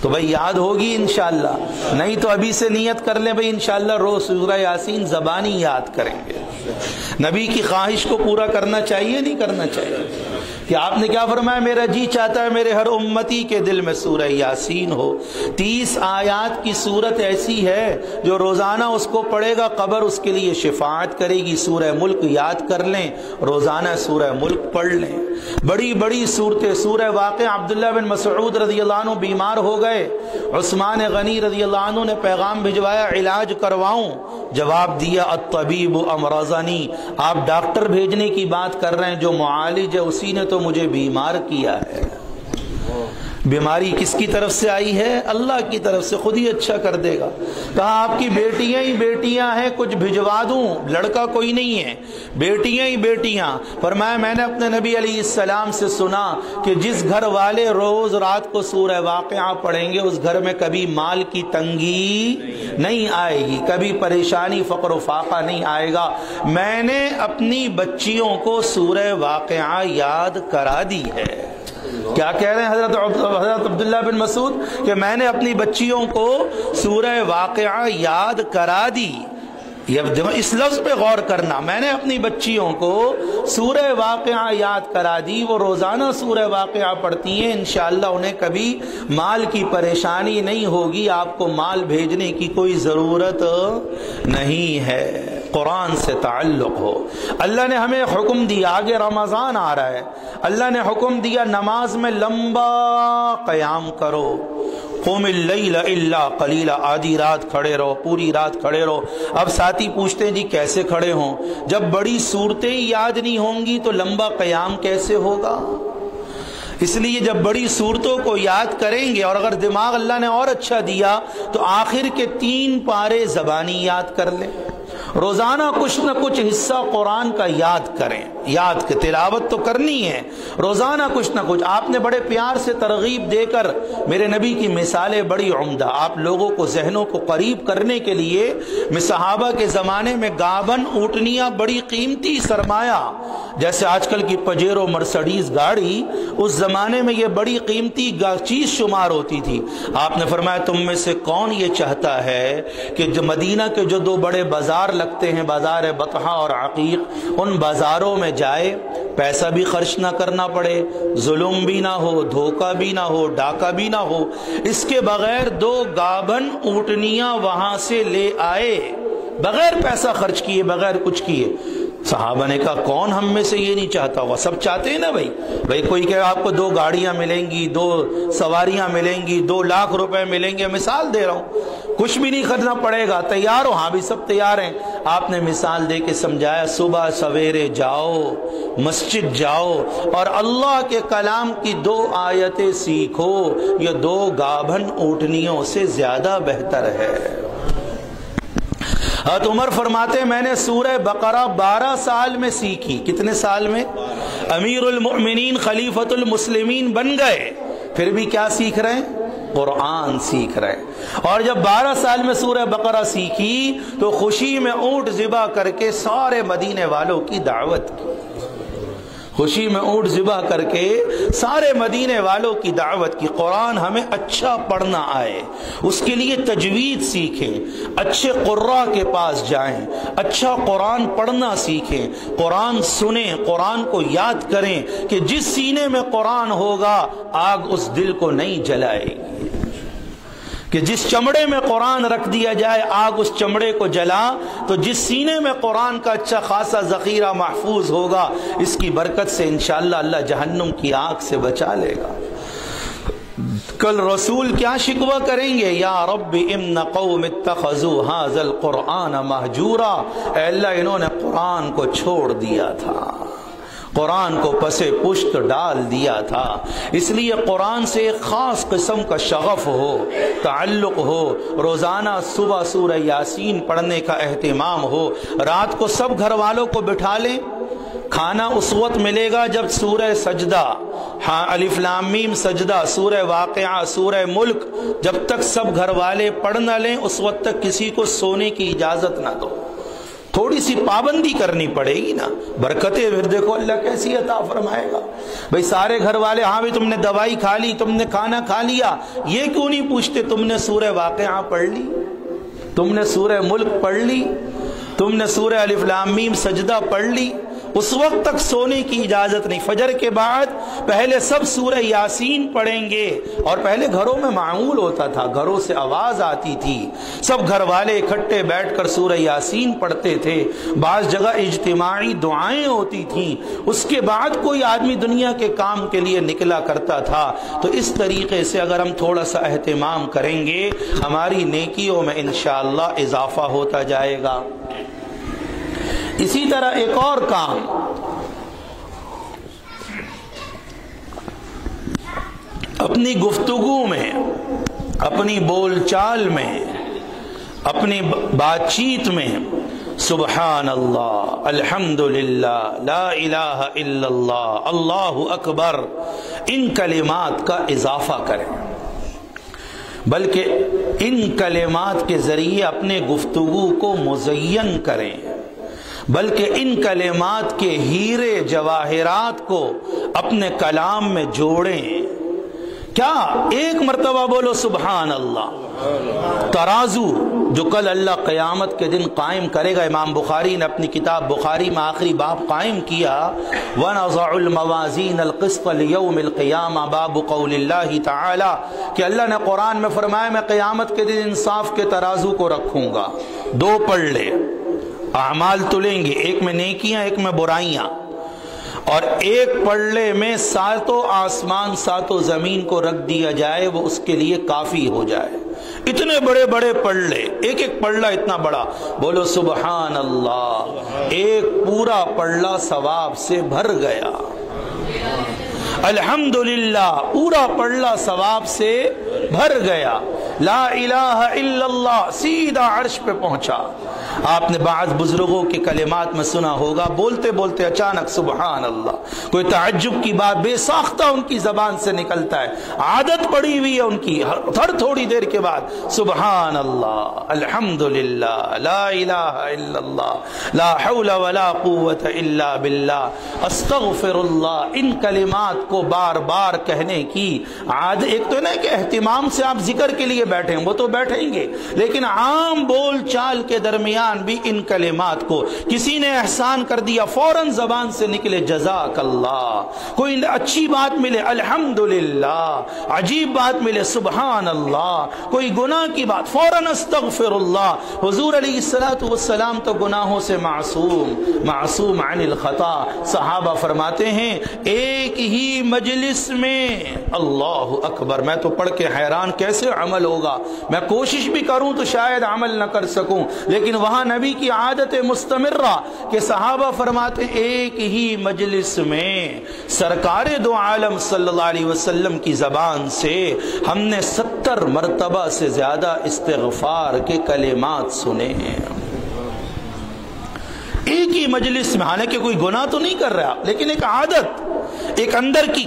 تو بھئی یاد ہوگی انشاءاللہ، نہیں تو ابھی سے نیت کر لیں بھئی انشاءاللہ روز سورہ یاسین زبانی یاد کریں گے۔ نبی کی خواہش کو پورا کرنا چاہیے نہیں کرنا چاہیے؟ کہ آپ نے کیا فرمایا میرا جی چاہتا ہے میرے ہر امتی کے دل میں سورہ یاسین ہو۔ 30 آیات کی سورت ایسی ہے جو روزانہ اس کو پڑھے گا قبر اس کے لیے شفاعت کرے گی۔ سورہ ملک یاد کر لیں، روزانہ سورہ ملک پڑھ لیں۔ بڑی بڑی صورتیں، سورہ واقعہ، عبداللہ بن مسعود رضی اللہ عنہ بیمار ہو گئے، عثمان غنی رضی اللہ عنہ نے پیغام بھجوایا علاج کرواؤں، جواب دیا الطبیب امرضنی، آپ ڈاکٹر بھیجنے کی بات کر رہے ہیں، جو معالج ہے اسی نے تو مجھے بیمار کیا ہے۔ بیماری کس کی طرف سے آئی ہے؟ اللہ کی طرف سے، خود ہی اچھا کر دے گا۔ کہا آپ کی بیٹیاں ہی بیٹیاں ہیں، کچھ بھجوا دوں؟ لڑکا کوئی نہیں ہے، بیٹیاں ہی بیٹیاں۔ فرمایا میں نے اپنے نبی علیہ السلام سے سنا کہ جس گھر والے روز رات کو سورہ واقعہ پڑھیں گے اس گھر میں کبھی مال کی تنگی نہیں آئے گی، کبھی پریشانی فقر و فاقہ نہیں آئے گا۔ میں نے اپنی بچیوں کو سورہ واقعہ یاد کرا دی ہے۔ کیا کہہ رہے ہیں حضرت عبداللہ بن مسعود؟ کہ میں نے اپنی بچیوں کو سورہ واقعہ یاد کرا دی۔ اس لفظ پہ غور کرنا، میں نے اپنی بچیوں کو سورہ واقعہ یاد کرا دی، وہ روزانہ سورہ واقعہ پڑھتی ہیں، انشاءاللہ انہیں کبھی مال کی پریشانی نہیں ہوگی، آپ کو مال بھیجنے کی کوئی ضرورت نہیں ہے۔ قرآن سے تعلق ہو۔ اللہ نے ہمیں حکم دیا، آگے رمضان آ رہا ہے، اللہ نے حکم دیا نماز میں لمبا قیام کرو، قم اللیل الا قلیلا، آدھی رات کھڑے رہو، پوری رات کھڑے رہو۔ اب ساتھی پوچھتے ہیں جی کیسے کھڑے ہوں؟ جب بڑی صورتیں یاد نہیں ہوں گی تو لمبا قیام کیسے ہوگا؟ اس لیے جب بڑی صورتوں کو یاد کریں گے، اور اگر دماغ اللہ نے اور اچھا دیا تو آخر کے 3 پارے زبانی یاد کر لیں، روزانہ کچھ نہ کچھ حصہ قرآن کا یاد کریں، یاد کے تلاوت تو کرنی ہے، روزانہ کچھ نہ کچھ۔ آپ نے بڑے پیار سے ترغیب دے کر میرے نبی کی مثالیں بڑی عمدہ، آپ لوگوں کو ذہنوں کو قریب کرنے کے لیے صحابہ کے زمانے میں گابن اونٹنیاں بڑی قیمتی سرمایہ، جیسے آج کل کی پجیرو مرسڈیز گاڑی، اس زمانے میں یہ بڑی قیمتی چیز شمار ہوتی تھی۔ آپ نے فرمایا تم میں سے کون یہ چاہتا ہے کہ جو مدینہ کے جو دو بڑے بازار لگتے ہیں، بازار بطحہ اور عقیق، ان بازاروں میں جائے، پیسہ بھی خرچ نہ کرنا پڑے، ظلم بھی نہ ہو، دھوکہ بھی نہ ہو، ڈاکہ بھی نہ ہو، اس کے بغیر 2 گابن اونٹنیاں وہاں سے لے آئے، بغیر پیسہ خرچ کیے، بغیر کچھ کیے۔ صحابہ نے کہا کون ہم میں سے یہ نہیں چاہتا ہوگا؟ سب چاہتے ہیں نا بھائی کوئی کہ آپ کو 2 گاڑیاں ملیں گی، 2 سواریاں ملیں گی، 2 لاکھ روپے ملیں گے، مثال دے رہا ہوں، کچھ بھی نہیں خرچنا پڑے گا، تیار ہو؟ ہاں بھی سب تیار ہیں۔ آپ نے مثال دے کے سمجھایا صبح سویرے جاؤ، مسجد جاؤ اور اللہ کے کلام کی 2 آیتیں سیکھو، یہ 2 گابھن اونٹنیوں سے زیادہ بہتر ہے۔ حضرت عمر فرماتے ہیں میں نے سورہ بقرہ 12 سال میں سیکھی۔ کتنے سال میں؟ امیر المؤمنین خلیفۃ المسلمین بن گئے، پھر بھی کیا سیکھ رہے ہیں؟ قرآن سیکھ رہے ہیں۔ اور جب 12 سال میں سورہ بقرہ سیکھی تو خوشی میں اونٹ ذبح کر کے سارے مدینے والوں کی دعوت کی، خوشی میں اونٹ ذبح کر کے سارے مدینے والوں کی دعوت کی۔ قرآن ہمیں اچھا پڑھنا آئے، اس کے لیے تجوید سیکھیں، اچھے قراء کے پاس جائیں، اچھا قرآن پڑھنا سیکھیں، قرآن سنیں، قرآن کو یاد کریں کہ جس سینے میں قرآن ہوگا آگ اس دل کو نہیں جلائے گی، کہ جس چمڑے میں قرآن رکھ دیا جائے آگ اس چمڑے کو جلا، تو جس سینے میں قرآن کا اچھا خاصا ذخیرہ محفوظ ہوگا، اس کی برکت سے انشاءاللہ اللہ جہنم کی آگ سے بچا لے گا۔ کل رسول کیا شکوہ کریں گے؟ یا رب ان قوم اتخذوا ھذا القرآن مہجورا، اے اللہ انہوں نے قرآن کو چھوڑ دیا تھا، قرآن کو پسے پشت ڈال دیا تھا۔ اس لیے قرآن سے ایک خاص قسم کا شغف ہو، تعلق ہو، روزانہ صبح سورہ یاسین پڑھنے کا اہتمام ہو، رات کو سب گھر والوں کو بٹھا لیں، کھانا اس وقت ملے گا جب سورہ سجدہ، ہاں الف لام میم سجدہ، سورہ واقعہ، سورہ ملک، جب تک سب گھر والے پڑھ نہ لیں اس وقت تک کسی کو سونے کی اجازت نہ دو۔ تھوڑی سی پابندی کرنی پڑے گی نا، برکتیں پھر دیکھو اللہ کیسی عطا فرمائے گا۔ بھئی سارے گھر والے ہاں بھی تم نے دوائی کھا لی، تم نے کھانا کھا لیا، یہ کیوں نہیں پوچھتے تم نے سورہ واقعہ پڑھ لی، تم نے سورہ ملک پڑھ لی، تم نے سورہ الف لام میم سجدہ پڑھ لی؟ اس وقت تک سونے کی اجازت نہیں۔ فجر کے بعد پہلے سب سورہ یاسین پڑھیں گے، اور پہلے گھروں میں معمول ہوتا تھا، گھروں سے آواز آتی تھی، سب گھر والے اکٹھے بیٹھ کر سورہ یاسین پڑھتے تھے، بعض جگہ اجتماعی دعائیں ہوتی تھیں، اس کے بعد کوئی آدمی دنیا کے کام کے لیے نکلا کرتا تھا۔ تو اس طریقے سے اگر ہم تھوڑا سا اہتمام کریں گے ہماری نیکیوں میں انشاءاللہ اضافہ ہوتا جائے گا۔ اسی طرح ایک اور کام، اپنی گفتگو میں، اپنی بول چال میں، اپنی بات چیت میں سبحان اللہ، الحمدللہ، لا الہ الا اللہ، اللہ اکبر، ان کلمات کا اضافہ کریں، بلکہ ان کلمات کے ذریعے اپنے گفتگو کو مزین کریں، بلکہ ان کلمات کے ہیرے جواہرات کو اپنے کلام میں جوڑیں۔ کیا ایک مرتبہ بولو سبحان اللہ۔ ترازو جو کل اللہ قیامت کے دن قائم کرے گا، امام بخاری نے اپنی کتاب بخاری میں آخری باب قائم کیا، وَنَضَعُ الْمَوَازِينَ الْقِسْطَ لِيَوْمِ الْقِيَامَةِ، باب قول اللہ تعالی کہ اللہ نے قرآن میں فرمایا میں قیامت کے دن انصاف کے ترازو کو رکھوں گا، 2 پلڑے، اعمال تلیں گے، ایک میں نیکیاں ایک میں برائیاں، اور ایک پلڑے میں 7 آسمان 7 زمین کو رکھ دیا جائے، وہ اس کے لیے کافی ہو جائے۔ اتنے بڑے بڑے پلڑے، ایک ایک پلڑا اتنا بڑا، بولو سبحان اللہ، ایک پورا پلڑا ثواب سے بھر گیا، الحمدللہ پورا پلڑا ثواب سے بھر گیا، لا الہ الا اللہ سیدھا عرش پہ پہنچا۔ آپ نے بعض بزرگوں کے کلمات میں سنا ہوگا، بولتے بولتے اچانک سبحان اللہ، کوئی تعجب کی بات بے ساختہ ان کی زبان سے نکلتا ہے، عادت پڑی ہوئی ہے ان کی، ہر تھوڑی دیر کے بعد سبحان اللہ، الحمدللہ، لا الہ الا اللہ، لا حول ولا قوت الا باللہ، استغفر اللہ۔ ان کلمات کو بار بار کہنے کی عادت، ایک تو نہیں کہ اہتمام سے آپ ذکر کے لیے بیٹھیں، وہ تو بیٹھیں گے، لیکن عام بول چال کے درمیان بھی ان کلمات کو، کسی نے احسان کر دیا فوراً زبان سے نکلے جزاک اللہ، کوئی اچھی بات ملے الحمدللہ، عجیب بات ملے سبحان اللہ، کوئی گناہ کی بات فوراً استغفر اللہ۔ حضور علیہ السلام تو گناہوں سے معصوم عن الخطا۔ صحابہ فرماتے ہیں ایک ہی مجلس میں، اللہ اکبر، میں تو پڑھ کے حیران کیسے عمل ہوگا، میں کوشش بھی کروں تو شاید عمل نہ کر سکوں، لیکن وہاں نبی کی عادت مستمرہ کہ صحابہ فرماتے ایک ہی مجلس میں سرکار دو عالم صلی اللہ علیہ وسلم کی زبان سے ہم نے 70 مرتبہ سے زیادہ استغفار کے کلمات سنے ہیں، ایک ہی مجلس میں، حالانکہ کوئی گناہ تو نہیں کر رہا، لیکن ایک عادت، ایک اندر کی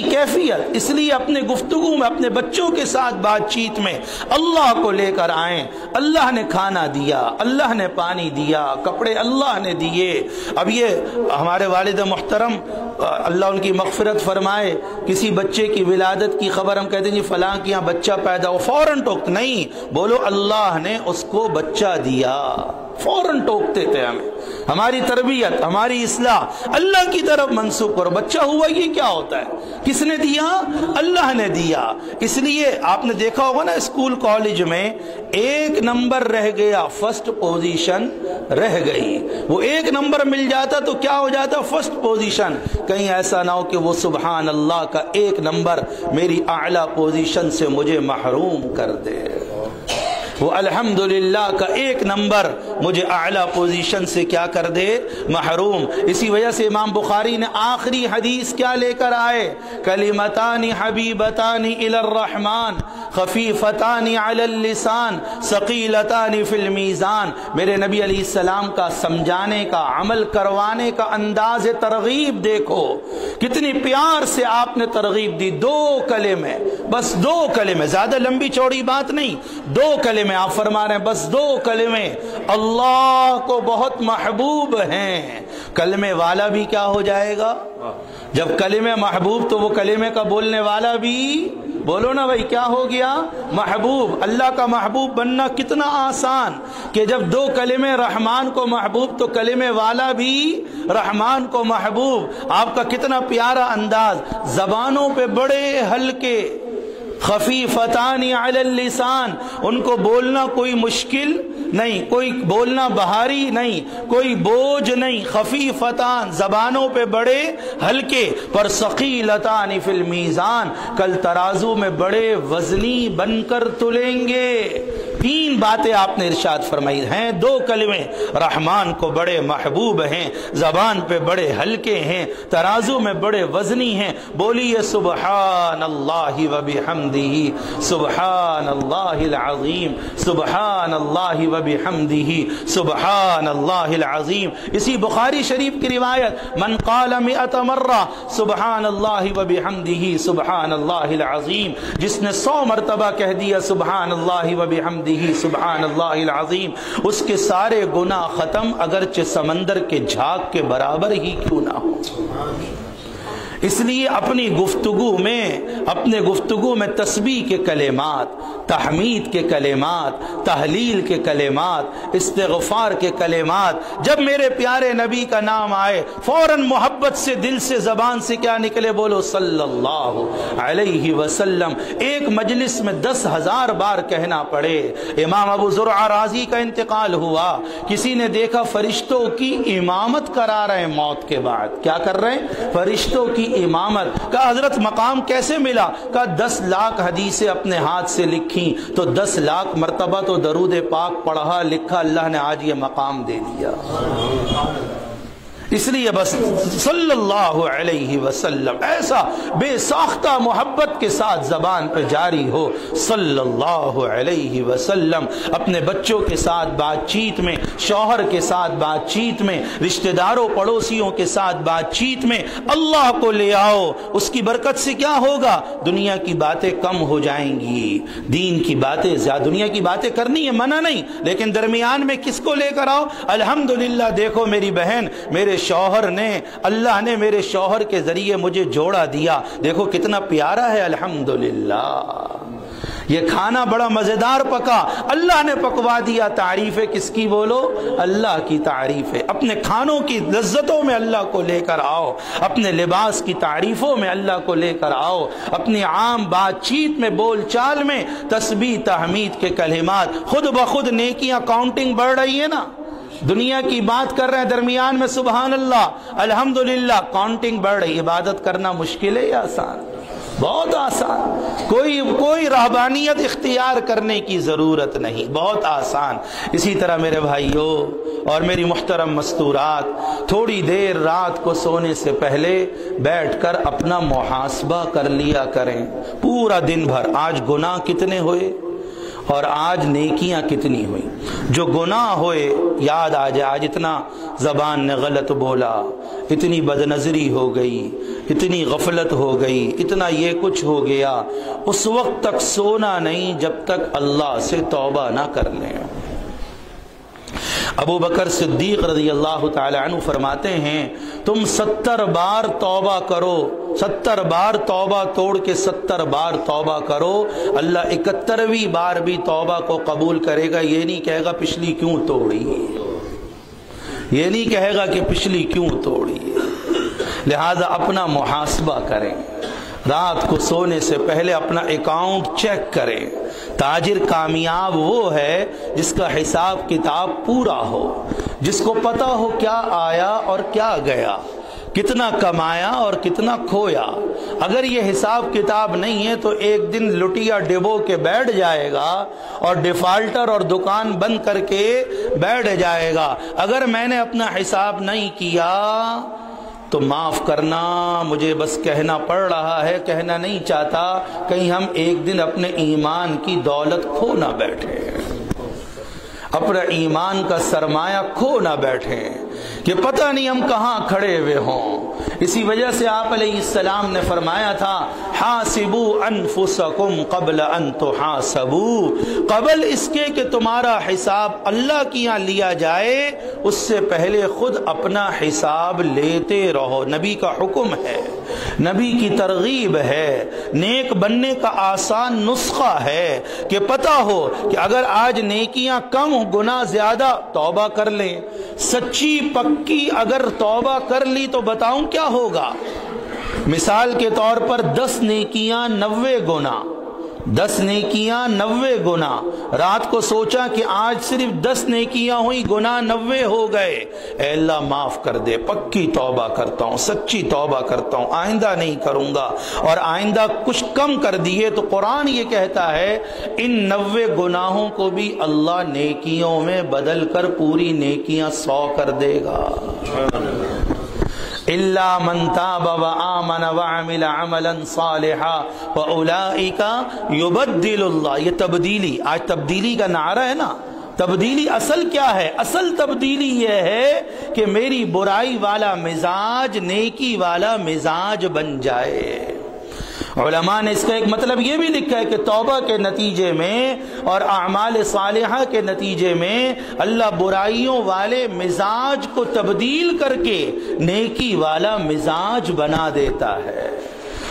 کیفیت، اس لیے اپنے گفتگو میں اپنے بچوں کے ساتھ بات چیت میں اللہ کو لے کر آئیں۔ اللہ نے کھانا دیا، اللہ نے پانی دیا، کپڑے اللہ نے دیے۔ اب یہ ہمارے والد محترم اللہ ان کی مغفرت فرمائے، کسی بچے کی ولادت کی خبر ہم کہتے ہیں جی فلاں کے یہاں بچہ پیدا ہو، فوراً ٹوکتے نہیں، بولو اللہ نے اس کو بچہ دیا، فوراً ٹوکتے تھے ہمیں۔ ہماری تربیت، ہماری اصلاح اللہ کی طرف منسوب کرو، بچہ ہوا یہ کیا ہوتا ہے، کس نے دیا؟ اللہ نے دیا۔ اس لیے آپ نے دیکھا ہوگا نا اسکول کالج میں ایک نمبر رہ گیا، فرسٹ پوزیشن رہ گئی، وہ ایک نمبر مل جاتا تو کیا ہو جاتا؟ First position. کہیں ایسا نہ ہو کہ وہ سبحان اللہ کا ایک نمبر میری اعلیٰ پوزیشن سے مجھے محروم کر دے، وہ الحمدللہ کا ایک نمبر مجھے اعلیٰ پوزیشن سے کیا کر دے؟ محروم۔ اسی وجہ سے امام بخاری نے آخری حدیث کیا لے کر آئے؟ کلمتان حبیبتان الی الرحمن خفیفتان علی اللسان ثقیلتان فی المیزان۔ میرے نبی علیہ السلام کا سمجھانے کا، عمل کروانے کا انداز ترغیب دیکھو، کتنی پیار سے آپ نے ترغیب دی، 2 کلمے، بس 2 کلمے، زیادہ لمبی چوڑی بات نہیں، 2 کلمے آپ فرما رہے ہیں، بس 2 کلمے اللہ کو بہت محبوب ہیں۔ کلمے والا بھی کیا ہو جائے گا؟ جب کلمے محبوب تو وہ کلمے کا بولنے والا بھی، بولو نا بھائی، کیا ہو گیا؟ محبوب۔ اللہ کا محبوب بننا کتنا آسان کہ جب 2 کلمے رحمان کو محبوب تو کلمے والا بھی رحمان کو محبوب۔ آپ کا کتنا پیارا انداز، زبانوں پہ بڑے ہلکے، خفیفتان علی اللسان، ان کو بولنا کوئی مشکل نہیں، کوئی بولنا بھاری نہیں، کوئی بوجھ نہیں، خفیفتان، زبانوں پہ بڑے ہلکے، پر ثقیلتان فی المیزان، کل ترازو میں بڑے وزنی بن کر تلیں گے۔ 3 باتیں آپ نے ارشاد فرمائی ہیں، 2 کلمے رحمان کو بڑے محبوب ہیں، زبان پہ بڑے ہلکے ہیں، ترازو میں بڑے وزنی ہیں۔ بولیے سبحان اللہ و بحمدہ، سبحان اللہ العظیم، سبحان اللہ و بحمدہ، سبحان اللہ العظیم۔ اسی بخاری شریف کی روایت، من قال 100 مرہ سبحان اللہ و بحمدہ سبحان اللہ العظیم، جس نے 100 مرتبہ کہہ دیا سبحان اللہ و بحمدہ سبحان اللہ العظیم، اس کے سارے گناہ ختم، اگرچہ سمندر کے جھاگ کے برابر ہی کیوں نہ ہو۔ اس لیے اپنی گفتگو میں تسبیح کے کلمات، تحمید کے کلمات، تحلیل کے کلمات، استغفار کے کلمات، جب میرے پیارے نبی کا نام آئے فوراً محبت سے دل سے زبان سے کیا نکلے؟ بولو صلی اللہ علیہ وسلم۔ ایک مجلس میں 10,000 بار کہنا پڑے۔ امام ابو زرعہ رازی کا انتقال ہوا، کسی نے دیکھا فرشتوں کی امامت کرا رہے ہیں، موت کے بعد کیا کر رہے ہیں؟ فرشتوں کی امامت۔ کہا حضرت مقام کیسے ملا؟ کہا 10 لاکھ حدیثیں اپنے ہاتھ سے لکھی تو 10 لاکھ مرتبہ تو درود پاک پڑھا، لکھا، اللہ نے آج یہ مقام دے دیا۔ اس لیے بس صلی اللہ علیہ وسلم ایسا بے ساختہ محبت کے ساتھ زبان پہ جاری ہو، صلی اللہ علیہ وسلم، اپنے بچوں کے ساتھ بات چیت میں، شوہر کے ساتھ بات چیت میں، رشتہ داروں پڑوسیوں کے ساتھ بات چیت میں اللہ کو لے آؤ۔ اس کی برکت سے کیا ہوگا؟ دنیا کی باتیں کم ہو جائیں گی، دین کی باتیں زیادہ۔ دنیا کی باتیں کرنی ہے، منع نہیں، لیکن درمیان میں کس کو لے کر آؤ؟ الحمدللہ دیکھو میری بہن، میرے شوہر نے، اللہ نے میرے شوہر کے ذریعے مجھے جوڑا دیا، دیکھو کتنا پیارا ہے، الحمدللہ یہ کھانا بڑا مزیدار پکا، اللہ نے پکوا دیا، تعریف ہے کس کی بولو؟ اللہ کی تعریف ہے۔ اپنے کھانوں کی لذتوں میں اللہ کو لے کر آؤ، اپنے لباس کی تعریفوں میں اللہ کو لے کر آؤ، اپنی عام بات چیت میں، بول چال میں تسبیح تحمید کے کلمات، خود بخود نیکیاں کاؤنٹنگ بڑھ رہی ہے نا۔ دنیا کی بات کر رہے ہیں، درمیان میں سبحان اللہ الحمدللہ کاؤنٹنگ بڑھ رہی۔ عبادت کرنا مشکل ہے یا آسان؟ بہت آسان، کوئی رہبانیت اختیار کرنے کی ضرورت نہیں، بہت آسان۔ اسی طرح میرے بھائیوں اور میری محترم مستورات، تھوڑی دیر رات کو سونے سے پہلے بیٹھ کر اپنا محاسبہ کر لیا کریں، پورا دن بھر آج گناہ کتنے ہوئے اور آج نیکیاں کتنی ہوئی۔ جو گناہ ہوئے یاد آ جائے، آج اتنا زبان نے غلط بولا، اتنی بدنظری ہو گئی، اتنی غفلت ہو گئی، اتنا یہ کچھ ہو گیا، اس وقت تک سونا نہیں جب تک اللہ سے توبہ نہ کر لیں۔ ابو بکر صدیق رضی اللہ تعالی عنہ فرماتے ہیں تم 70 بار توبہ کرو، 70 بار توبہ توڑ کے 70 بار توبہ کرو، اللہ 71ویں بار بھی توبہ کو قبول کرے گا۔ یہ نہیں کہے گا پچھلی کیوں توڑی، یہ نہیں کہے گا کہ پچھلی کیوں توڑی۔ لہذا اپنا محاسبہ کریں، رات کو سونے سے پہلے اپنا اکاؤنٹ چیک کریں۔ تاجر کامیاب وہ ہے جس کا حساب کتاب پورا ہو، جس کو پتہ ہو کیا آیا اور کیا گیا، کتنا کمایا اور کتنا کھویا۔ اگر یہ حساب کتاب نہیں ہے تو ایک دن لٹیا ڈبو کے بیٹھ جائے گا اور ڈیفالٹر اور دکان بند کر کے بیٹھ جائے گا۔ اگر میں نے اپنا حساب نہیں کیا تو معاف کرنا، مجھے بس کہنا پڑ رہا ہے، کہنا نہیں چاہتا، کہیں ہم ایک دن اپنے ایمان کی دولت کھو نہ بیٹھے، اپنا ایمان کا سرمایہ کھو نہ بیٹھے کہ پتہ نہیں ہم کہاں کھڑے ہوئے ہوں۔ اسی وجہ سے آپ علیہ السلام نے فرمایا تھا حاسبوا انفسکم قبل ان تحاسبوا، قبل اس کے کہ تمہارا حساب اللہ کی یہاں لیا جائے اس سے پہلے خود اپنا حساب لیتے رہو۔ نبی کا حکم ہے، نبی کی ترغیب ہے، نیک بننے کا آسان نسخہ ہے کہ پتہ ہو کہ اگر آج نیکیاں کم گناہ زیادہ، توبہ کر لیں۔ سچی پکی اگر توبہ کر لی تو بتاؤں کیا ہوگا؟ مثال کے طور پر 10 نیکیاں 90 گناہ، 10 نیکیاں 90 گناہ۔ رات کو سوچا کہ آج صرف 10 نیکیاں ہوئی، گناہ 90 ہو گئے، اے اللہ معاف کر دے، پکی توبہ کرتا ہوں، سچی توبہ کرتا ہوں، آئندہ نہیں کروں گا، اور آئندہ کچھ کم کر دیے تو قرآن یہ کہتا ہے ان 90 گناہوں کو بھی اللہ نیکیوں میں بدل کر پوری نیکیاں 100 کر دے گا۔ إِلَّا مَن تَابَ وَآمَنَ وَعَمِلَ عَمَلًا صَالِحًا وَأُولَئِكَ يُبَدِّلُ اللَّهُ۔ یہ تبدیلی، آج تبدیلی کا نعرہ ہے نا، تبدیلی اصل کیا ہے؟ اصل تبدیلی یہ ہے کہ میری برائی والا مزاج نیکی والا مزاج بن جائے۔ علماء نے اس کا ایک مطلب یہ بھی لکھا ہے کہ توبہ کے نتیجے میں اور اعمال صالحہ کے نتیجے میں اللہ برائیوں والے مزاج کو تبدیل کر کے نیکی والا مزاج بنا دیتا ہے۔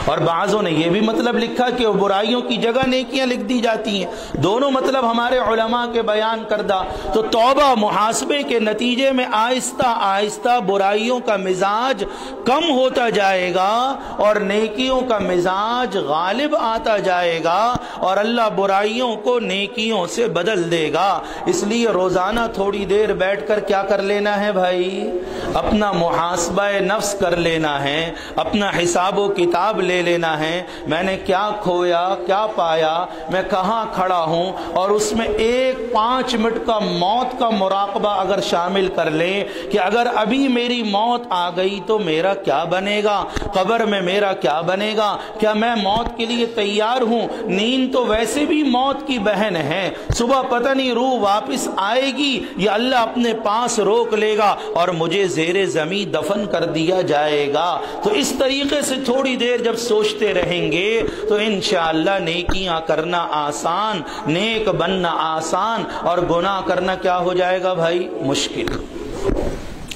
اور بعضوں نے یہ بھی مطلب لکھا کہ برائیوں کی جگہ نیکیاں لکھ دی جاتی ہیں، دونوں مطلب ہمارے علماء کے بیان کردہ۔ تو توبہ محاسبے کے نتیجے میں آہستہ آہستہ برائیوں کا مزاج کم ہوتا جائے گا اور نیکیوں کا مزاج غالب آتا جائے گا، اور اللہ برائیوں کو نیکیوں سے بدل دے گا۔ اس لیے روزانہ تھوڑی دیر بیٹھ کر کیا کر لینا ہے بھائی؟ اپنا محاسبہ نفس کر لینا ہے، اپنا حساب و کتاب لے لینا ہے میں نے کیا کھویا کیا پایا، میں کہاں کھڑا ہوں، اور اس میں ایک 5 منٹ کا موت کا مراقبہ اگر شامل کر لیں کہ اگر ابھی میری موت آ گئی تو میرا کیا بنے گا، قبر میں میرا کیا بنے گا، کیا میں موت کے لیے تیار ہوں؟ نیند تو ویسے بھی موت کی بہن ہے، صبح پتہ نہیں روح واپس آئے گی یا اللہ اپنے پاس روک لے گا اور مجھے زیر زمین دفن کر دیا جائے گا۔ تو اس طریقے سے تھوڑی دیر جب سوچتے رہیں گے تو انشاءاللہ نیکیاں کرنا آسان، نیک بننا آسان، اور گناہ کرنا کیا ہو جائے گا بھائی؟ مشکل۔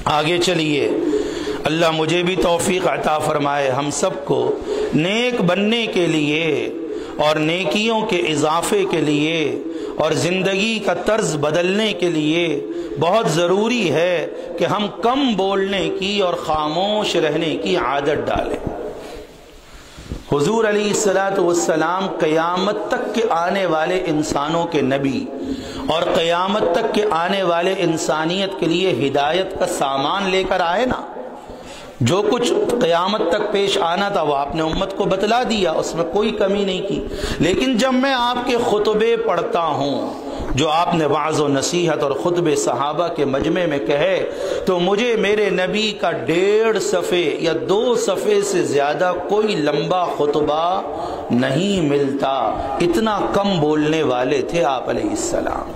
آگے چلیے، اللہ مجھے بھی توفیق عطا فرمائے، ہم سب کو نیک بننے کے لیے اور نیکیوں کے اضافے کے لیے اور زندگی کا طرز بدلنے کے لیے بہت ضروری ہے کہ ہم کم بولنے کی اور خاموش رہنے کی عادت ڈالیں۔ حضور علیہ السلام قیامت تک کے آنے والے انسانوں کے نبی اور قیامت تک کے آنے والے انسانیت کے لیے ہدایت کا سامان لے کر آئے نا۔ جو کچھ قیامت تک پیش آنا تھا وہ آپ نے امت کو بتلا دیا، اس میں کوئی کمی نہیں کی۔ لیکن جب میں آپ کے خطبے پڑھتا ہوں جو آپ نے وعظ و نصیحت اور خطبے صحابہ کے مجمع میں کہے تو مجھے میرے نبی کا 1.5 صفحے یا 2 صفحے سے زیادہ کوئی لمبا خطبہ نہیں ملتا، اتنا کم بولنے والے تھے آپ علیہ السلام۔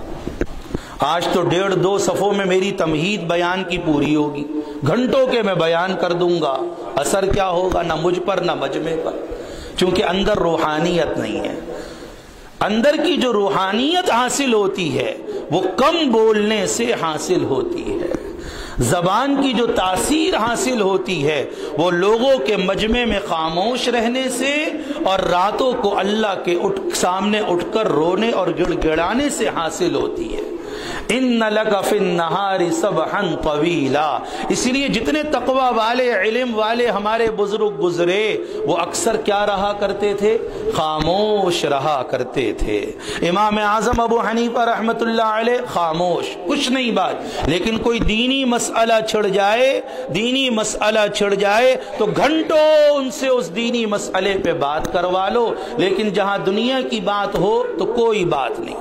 آج تو 1.5-2 صفحوں میں میری تمہید بیان کی پوری ہوگی، گھنٹوں کے میں بیان کر دوں گا، اثر کیا ہوگا؟ نہ مجھ پر نہ مجمع پر، چونکہ اندر روحانیت نہیں ہے۔ اندر کی جو روحانیت حاصل ہوتی ہے وہ کم بولنے سے حاصل ہوتی ہے۔ زبان کی جو تاثیر حاصل ہوتی ہے وہ لوگوں کے مجمع میں خاموش رہنے سے اور راتوں کو اللہ کے سامنے اٹھ کر رونے اور گڑ گڑانے سے حاصل ہوتی ہے۔ ان لک فی النہار سبحا طویلا، اسی لیے جتنے تقوی والے علم والے ہمارے بزرگ گزرے وہ اکثر کیا رہا کرتے تھے؟ خاموش رہا کرتے تھے۔ امام اعظم ابو حنیفہ رحمت اللہ علیہ خاموش، کچھ نہیں بات، لیکن کوئی دینی مسئلہ چھڑ جائے تو گھنٹوں ان سے اس دینی مسئلے پہ بات کروا لو، لیکن جہاں دنیا کی بات ہو تو کوئی بات نہیں۔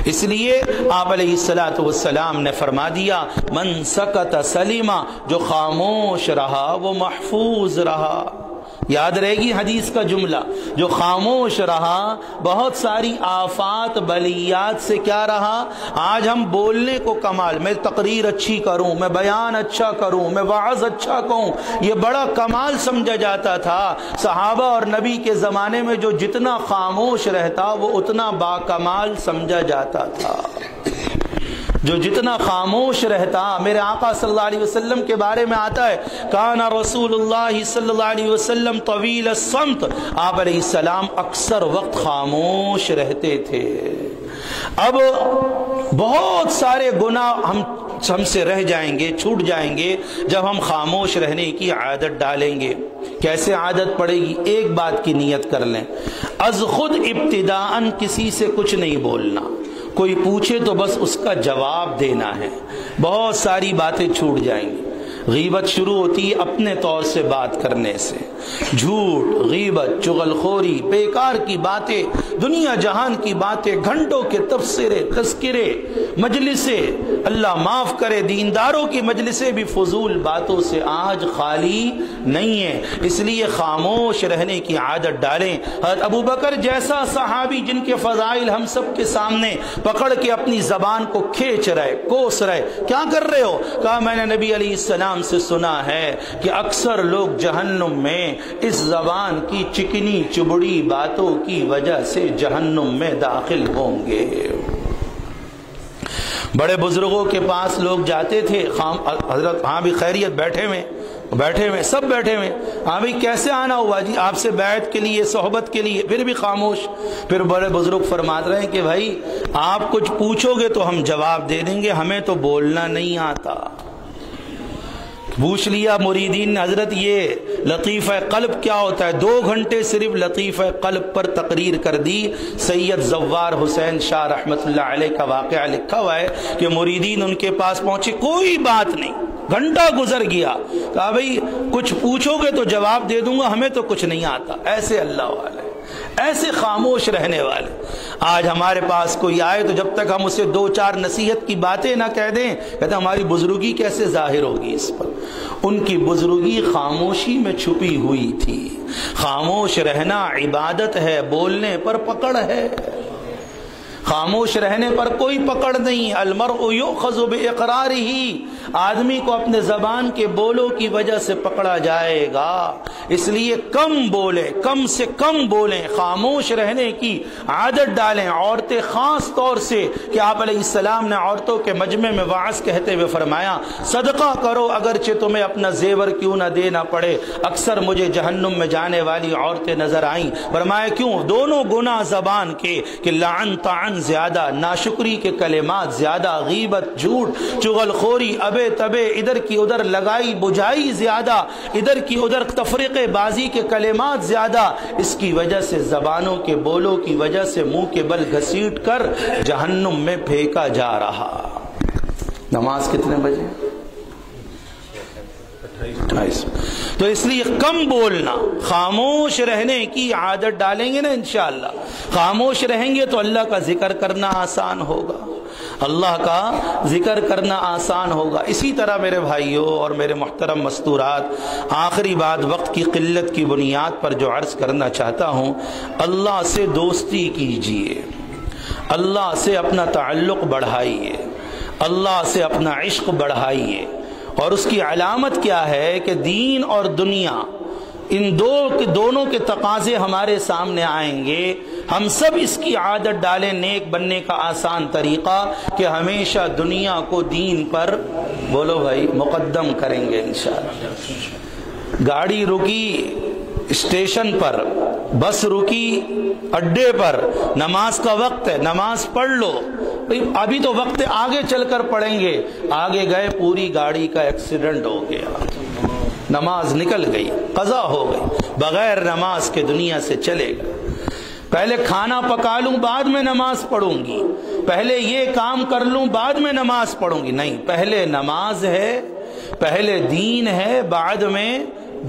اس لیے آپ علیہ السلام نے فرما دیا من سکت سلیما، جو خاموش رہا وہ محفوظ رہا۔ یاد رہے گی حدیث کا جملہ، جو خاموش رہا بہت ساری آفات بلیات سے کیا رہا۔ آج ہم بولنے کو کمال، میں تقریر اچھی کروں، میں بیان اچھا کروں، میں وعظ اچھا کہوں، یہ بڑا کمال سمجھا جاتا تھا۔ صحابہ اور نبی کے زمانے میں جو جتنا خاموش رہتا وہ اتنا باکمال سمجھا جاتا تھا۔ جو جتنا خاموش رہتا، میرے آقا صلی اللہ علیہ وسلم کے بارے میں آتا ہے کان رسول اللہ صلی اللہ علیہ وسلم طویل الصمت، آپ علیہ السلام اکثر وقت خاموش رہتے تھے۔ اب بہت سارے گناہ ہم سے رہ جائیں گے، چھوٹ جائیں گے جب ہم خاموش رہنے کی عادت ڈالیں گے۔ کیسے عادت پڑے گی؟ ایک بات کی نیت کر لیں، از خود ابتداءً کسی سے کچھ نہیں بولنا، کوئی پوچھے تو بس اس کا جواب دینا ہے، بہت ساری باتیں چھوٹ جائیں گی۔ غیبت شروع ہوتی ہے اپنے طور سے بات کرنے سے، جھوٹ، غیبت، چغل خوری، بیکار کی باتیں، دنیا جہان کی باتیں، گھنٹوں کے تبصرے، تذکرے، مجلسیں، اللہ معاف کرے دینداروں کی مجلسیں بھی فضول باتوں سے آج خالی نہیں ہیں۔ اس لیے خاموش رہنے کی عادت ڈالیں۔ حضرت ابو بکر جیسا صحابی جن کے فضائل ہم سب کے سامنے پکڑ کے اپنی زبان کو کھینچ رہے، کوس رہے، کیا کر رہے ہو؟ کہا میں نے نبی علیہ السلام سے سنا ہے کہ اکثر لوگ جہنم میں اس زبان کی چکنی چبڑی باتوں کی وجہ سے جہنم میں داخل ہوں گے۔ بڑے بزرگوں کے پاس لوگ جاتے تھے، حضرت ہاں بھی خیریت، بیٹھے ہوئے سب بیٹھے ہوئے، ہاں بھی کیسے آنا ہوا جی؟ آپ سے بیعت کے لیے، صحبت کے لیے، پھر بھی خاموش۔ پھر بڑے بزرگ فرماتے رہے کہ بھائی آپ کچھ پوچھو گے تو ہم جواب دے دیں گے، ہمیں تو بولنا نہیں آتا۔ پوچھ لیا مریدین نے، حضرت یہ لطیفہ قلب کیا ہوتا ہے، 2 گھنٹے صرف لطیفہ قلب پر تقریر کر دی۔ سید زوار حسین شاہ رحمۃ اللہ علیہ کا واقعہ لکھا ہوا ہے کہ مریدین ان کے پاس پہنچے، کوئی بات نہیں، گھنٹہ گزر گیا، کہا بھئی کچھ پوچھو گے تو جواب دے دوں گا، ہمیں تو کچھ نہیں آتا۔ ایسے اللہ والے، ایسے خاموش رہنے والے۔ آج ہمارے پاس کوئی آئے تو جب تک ہم اسے 2-4 نصیحت کی باتیں نہ کہہ دیں، کہتے ہماری بزرگی کیسے ظاہر ہوگی اس پر۔ ان کی بزرگی خاموشی میں چھپی ہوئی تھی۔ خاموش رہنا عبادت ہے، بولنے پر پکڑ ہے، خاموش رہنے پر کوئی پکڑ نہیں۔ المرء یؤخذ باقرارہ، آدمی کو اپنے زبان کے بولوں کی وجہ سے پکڑا جائے گا۔ اس لیے کم بولیں، کم سے کم بولیں، خاموش رہنے کی عادت ڈالیں۔ عورتیں خاص طور سے، کہ آپ علیہ السلام نے عورتوں کے مجمع میں واعظ کہتے ہوئے فرمایا صدقہ کرو اگرچہ تمہیں اپنا زیور کیوں نہ دینا پڑے۔ اکثر مجھے جہنم میں جانے والی عورتیں نظر آئیں، فرمایا کیوں؟ دونوں گناہ زبان کے، کہ لعن طعن زیادہ، ناشکری کے کلمات زیادہ، غیبت، جھوٹ، چغل خوری، ابے تبے، ادھر کی ادھر لگائی بجھائی زیادہ، ادھر کی ادھر تفریقے بازی کے کلمات زیادہ۔ اس کی وجہ سے، زبانوں کے بولوں کی وجہ سے منہ کے بل گھسیٹ کر جہنم میں پھینکا جا رہا۔ نماز کتنے بجے؟ 28۔ تو اس لیے کم بولنا، خاموش رہنے کی عادت ڈالیں گے نا انشاءاللہ، خاموش رہیں گے تو اللہ کا ذکر کرنا آسان ہوگا، اللہ کا ذکر کرنا آسان ہوگا۔ اسی طرح میرے بھائیوں اور میرے محترم مستورات، آخری بات وقت کی قلت کی بنیاد پر جو عرض کرنا چاہتا ہوں، اللہ سے دوستی کیجئے، اللہ سے اپنا تعلق بڑھائیے، اللہ سے اپنا عشق بڑھائیے۔ اور اس کی علامت کیا ہے کہ دین اور دنیا، ان دونوں کے تقاضے ہمارے سامنے آئیں گے۔ ہم سب اس کی عادت ڈالیں، نیک بننے کا آسان طریقہ کہ ہمیشہ دنیا کو دین پر، بولو بھائی، مقدم کریں گے انشاءاللہ۔ گاڑی رکی اسٹیشن پر، بس رکی اڈے پر، نماز کا وقت ہے، نماز پڑھ لو۔ ابھی تو وقت آگے چل کر پڑھیں گے، آگے گئے پوری گاڑی کا ایکسیڈنٹ ہو گیا، نماز نکل گئی، قضا ہو گئی، بغیر نماز کے دنیا سے چلے گئے۔ پہلے کھانا پکا لوں بعد میں نماز پڑھوں گی، پہلے یہ کام کر لوں بعد میں نماز پڑھوں گی، نہیں، پہلے نماز ہے، پہلے دین ہے، بعد میں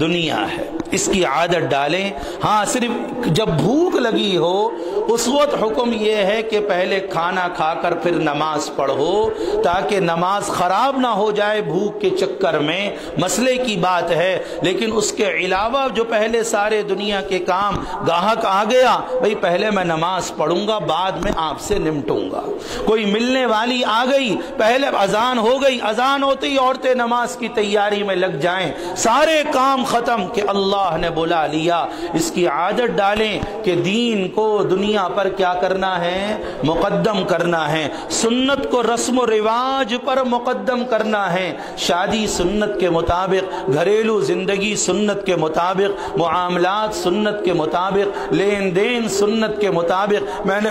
دنیا ہے۔ اس کی عادت ڈالیں۔ ہاں، صرف جب بھوک لگی ہو اس وقت حکم یہ ہے کہ پہلے کھانا کھا کر پھر نماز پڑھو، تاکہ نماز خراب نہ ہو جائے بھوک کے چکر میں، مسئلے کی بات ہے۔ لیکن اس کے علاوہ جو پہلے سارے دنیا کے کام، گاہک آ گیا، بھئی پہلے میں نماز پڑھوں گا بعد میں آپ سے نمٹوں گا۔ کوئی ملنے والی آ گئی، پہلے اذان ہو گئی، اذان ہوتے ہی عورتیں نماز کی تیاری میں لگ جائیں، سارے کام ختم کہ اللہ نے بلا لیا۔ اس کی عادت ڈالیں کہ دین کو دنیا پر کیا کرنا ہے؟ مقدم کرنا ہے۔ سنت کو رسم و رواج پر مقدم کرنا ہے۔ شادی سنت کے مطابق، گھریلو زندگی سنت کے مطابق، معاملات سنت کے مطابق، لین دین سنت کے مطابق۔ میں نے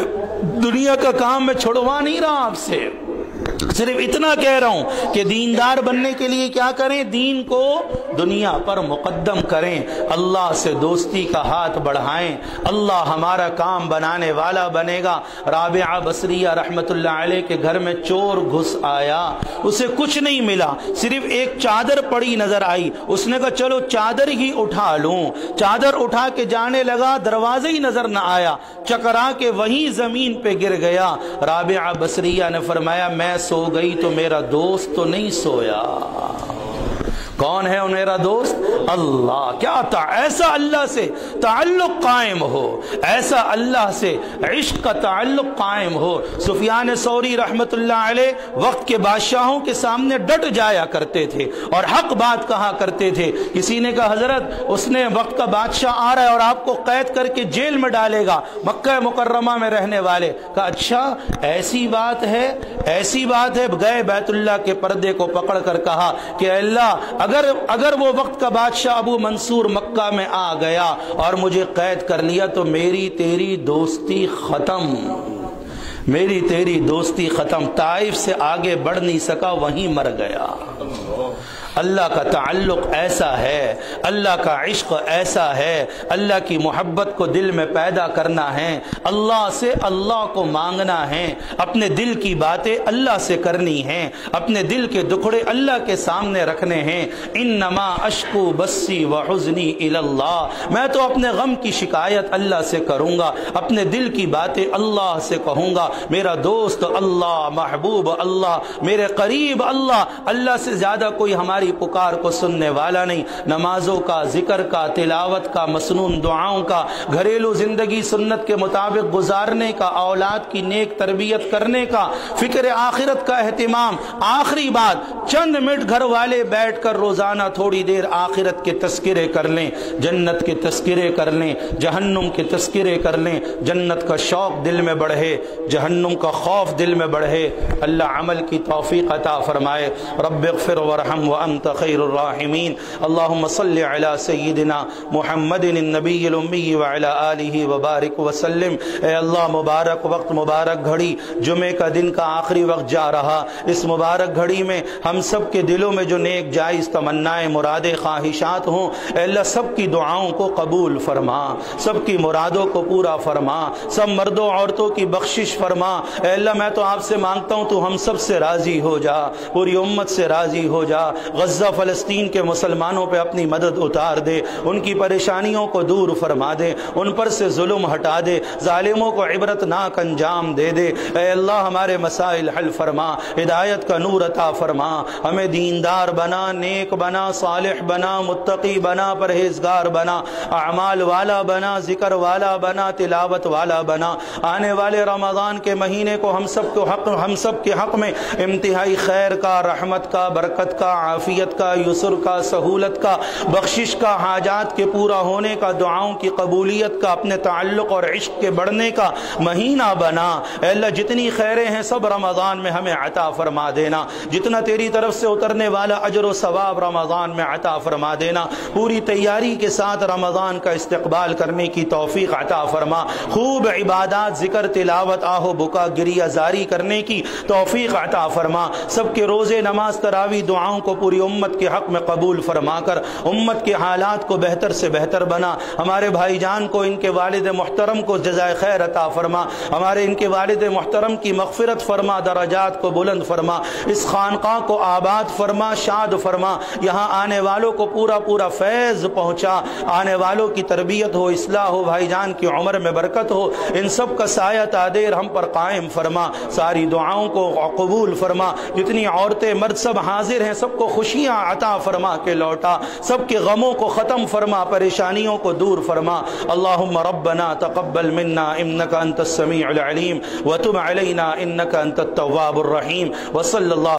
دنیا کا کام میں چھڑوا نہیں رہا آپ سے، صرف اتنا کہہ رہا ہوں کہ دیندار بننے کے لیے کیا کریں؟ دین کو دنیا پر مقدم کریں، اللہ سے دوستی کا ہاتھ بڑھائیں، اللہ ہمارا کام بنانے والا بنے گا۔ رابعہ بصریہ رحمت اللہ علیہ کے گھر میں چور گھس آیا، اسے کچھ نہیں ملا، صرف ایک چادر پڑی نظر آئی، اس نے کہا چلو چادر ہی اٹھا لوں۔ چادر اٹھا کے جانے لگا، دروازے ہی نظر نہ آیا، چکرا کے وہیں زمین پہ گر گیا۔ رابعہ بصریہ نے فرمایا میں سو گئی تو میرا دوست تو نہیں سویا۔ کون ہے میرا دوست؟ اللہ۔ کیا تھا؟ ایسا اللہ سے تعلق قائم ہو، ایسا اللہ سے عشق کا تعلق قائم ہو۔ سفیان ثوری رحمت اللہ علیہ وقت کے بادشاہوں کے سامنے ڈٹ جایا کرتے تھے اور حق بات کہا کرتے تھے۔ کسی نے کہا حضرت اس نے وقت کا بادشاہ آ رہا ہے اور آپ کو قید کر کے جیل میں ڈالے گا، مکہ مکرمہ میں رہنے والے۔ کہا اچھا ایسی بات ہے، ایسی بات ہے۔ گئے بیت اللہ کے پردے کو پکڑ کر کہا کہ اللہ اگر وہ وقت کا بادشاہ ابو منصور مکہ میں آ گیا اور مجھے قید کر لیا تو میری تیری دوستی ختم، میری تیری دوستی ختم، طائف سے آگے بڑھ نہیں سکا، وہیں مر گیا۔ اللہ کا تعلق ایسا ہے، اللہ کا عشق ایسا ہے، اللہ کی محبت کو دل میں پیدا کرنا ہے، اللہ سے اللہ کو مانگنا ہے، اپنے دل کی باتیں اللہ سے کرنی ہیں، اپنے دل کے دکھڑے اللہ کے سامنے رکھنے ہیں۔ انما اشکو بسی وحزنی الی اللہ، میں تو اپنے غم کی شکایت اللہ سے کروں گا، اپنے دل کی باتیں اللہ سے کہوں گا۔ میرا دوست اللہ، محبوب اللہ، میرے قریب اللہ، اللہ سے زیادہ کوئی ہماری پکار کو سننے والا نہیں۔ نمازوں کا، ذکر کا، تلاوت کا، مسنون دعاؤں کا، گھریلو زندگی سنت کے مطابق گزارنے کا، اولاد کی نیک تربیت کرنے کا، فکر آخرت کا اہتمام۔ آخری بات، چند منٹ گھر والے بیٹھ کر روزانہ تھوڑی دیر آخرت کے تذکرے کر لیں، جنت کے تذکرے کر لیں، جہنم کے تذکرے کر لیں، جنت کا شوق دل میں بڑھے، جہنم کا خوف دل میں بڑھے۔ اللہ عمل کی توفیق عطا فرمائے۔ رب اغفر ورحم وانت خیر الراحمین۔ اللہم صلی علی سیدنا محمد النبی الامی وعلی آلہ وبارک وسلم۔ اے اللہ، مبارک وقت، مبارک گھڑی، جمعے کا دن کا آخری وقت جا رہا، اس مبارک گھڑی میں ہم سب کے دلوں میں جو نیک جائز تمنائیں، مرادیں، خواہشات ہوں، اے اللہ سب کی دعاؤں کو قبول فرما، سب کی مرادوں کو پورا فرما، سب مردوں عورتوں کی بخشش فرما۔ اے اللہ میں تو آپ سے مانگتا ہوں تو ہم سب سے راضی ہو جا، پوری امت سے راضی ہو جا۔ غزہ فلسطین کے مسلمانوں پہ اپنی مدد اتار دے، ان کی پریشانیوں کو دور فرما دے، ان پر سے ظلم ہٹا دے، ظالموں کو عبرتناک انجام دے دے۔ اے اللہ ہمارے مسائل حل فرما، ہدایت کا نور عطا فرما، ہمیں دیندار بنا، نیک بنا، صالح بنا، متقی بنا، پرہیزگار بنا، اعمال والا بنا، ذکر والا بنا، تلاوت والا بنا۔ آنے والے رمضان کے مہینے کو ہم سب کے حق میں انتہائی خیر کا، رحمت کا، برکت کا، عافیت کا، یسر کا، سہولت کا، بخشش کا، حاجات کے پورا ہونے کا، دعاؤں کی قبولیت کا، اپنے تعلق اور عشق کے بڑھنے کا مہینہ بنا۔ اے اللہ جتنی خیریں ہیں سب رمضان میں ہمیں عطا فرما دینا، جتنا تیری طرف سے اترنے والا اجر و ثواب رمضان میں عطا فرما دینا۔ پوری تیاری کے ساتھ رمضان کا استقبال کرنے کی توفیق عطا فرما، خوب عبادات، ذکر، تلاوت، آہو بکا، گریہ زاری کرنے کی توفیق عطا فرما۔ سب کے روزے، نماز، تراویح، دعاؤں کو پوری امت کے حق میں قبول فرما کر امت کے حالات کو بہتر سے بہتر بنا۔ ہمارے بھائی جان کو، ان کے والد محترم کو جزائے خیر عطا فرما، ہمارے ان کے والد محترم کی مغفرت فرما، درجات کو بلند فرما، اس خانقاہ کو آباد فرما، شاد فرما، یہاں آنے والوں کو پورا فیض پہنچا، آنے والوں کی تربیت ہو، اصلاح ہو، بھائی جان کی عمر میں برکت ہو، ان سب کا سایہ تادیر ہم پر قائم فرما، ساری دعاؤں کو قبول فرما۔ جتنی عورتیں مرد سب حاضر ہیں سب کو خوشیاں عطا فرما کے لوٹا، سب کے غموں کو ختم فرما، پریشانیوں کو دور فرما۔ اللہم ربنا تقبل منا انک انت السمیع العلیم وتب علینا انک انت التواب الرحیم، وصلی اللہ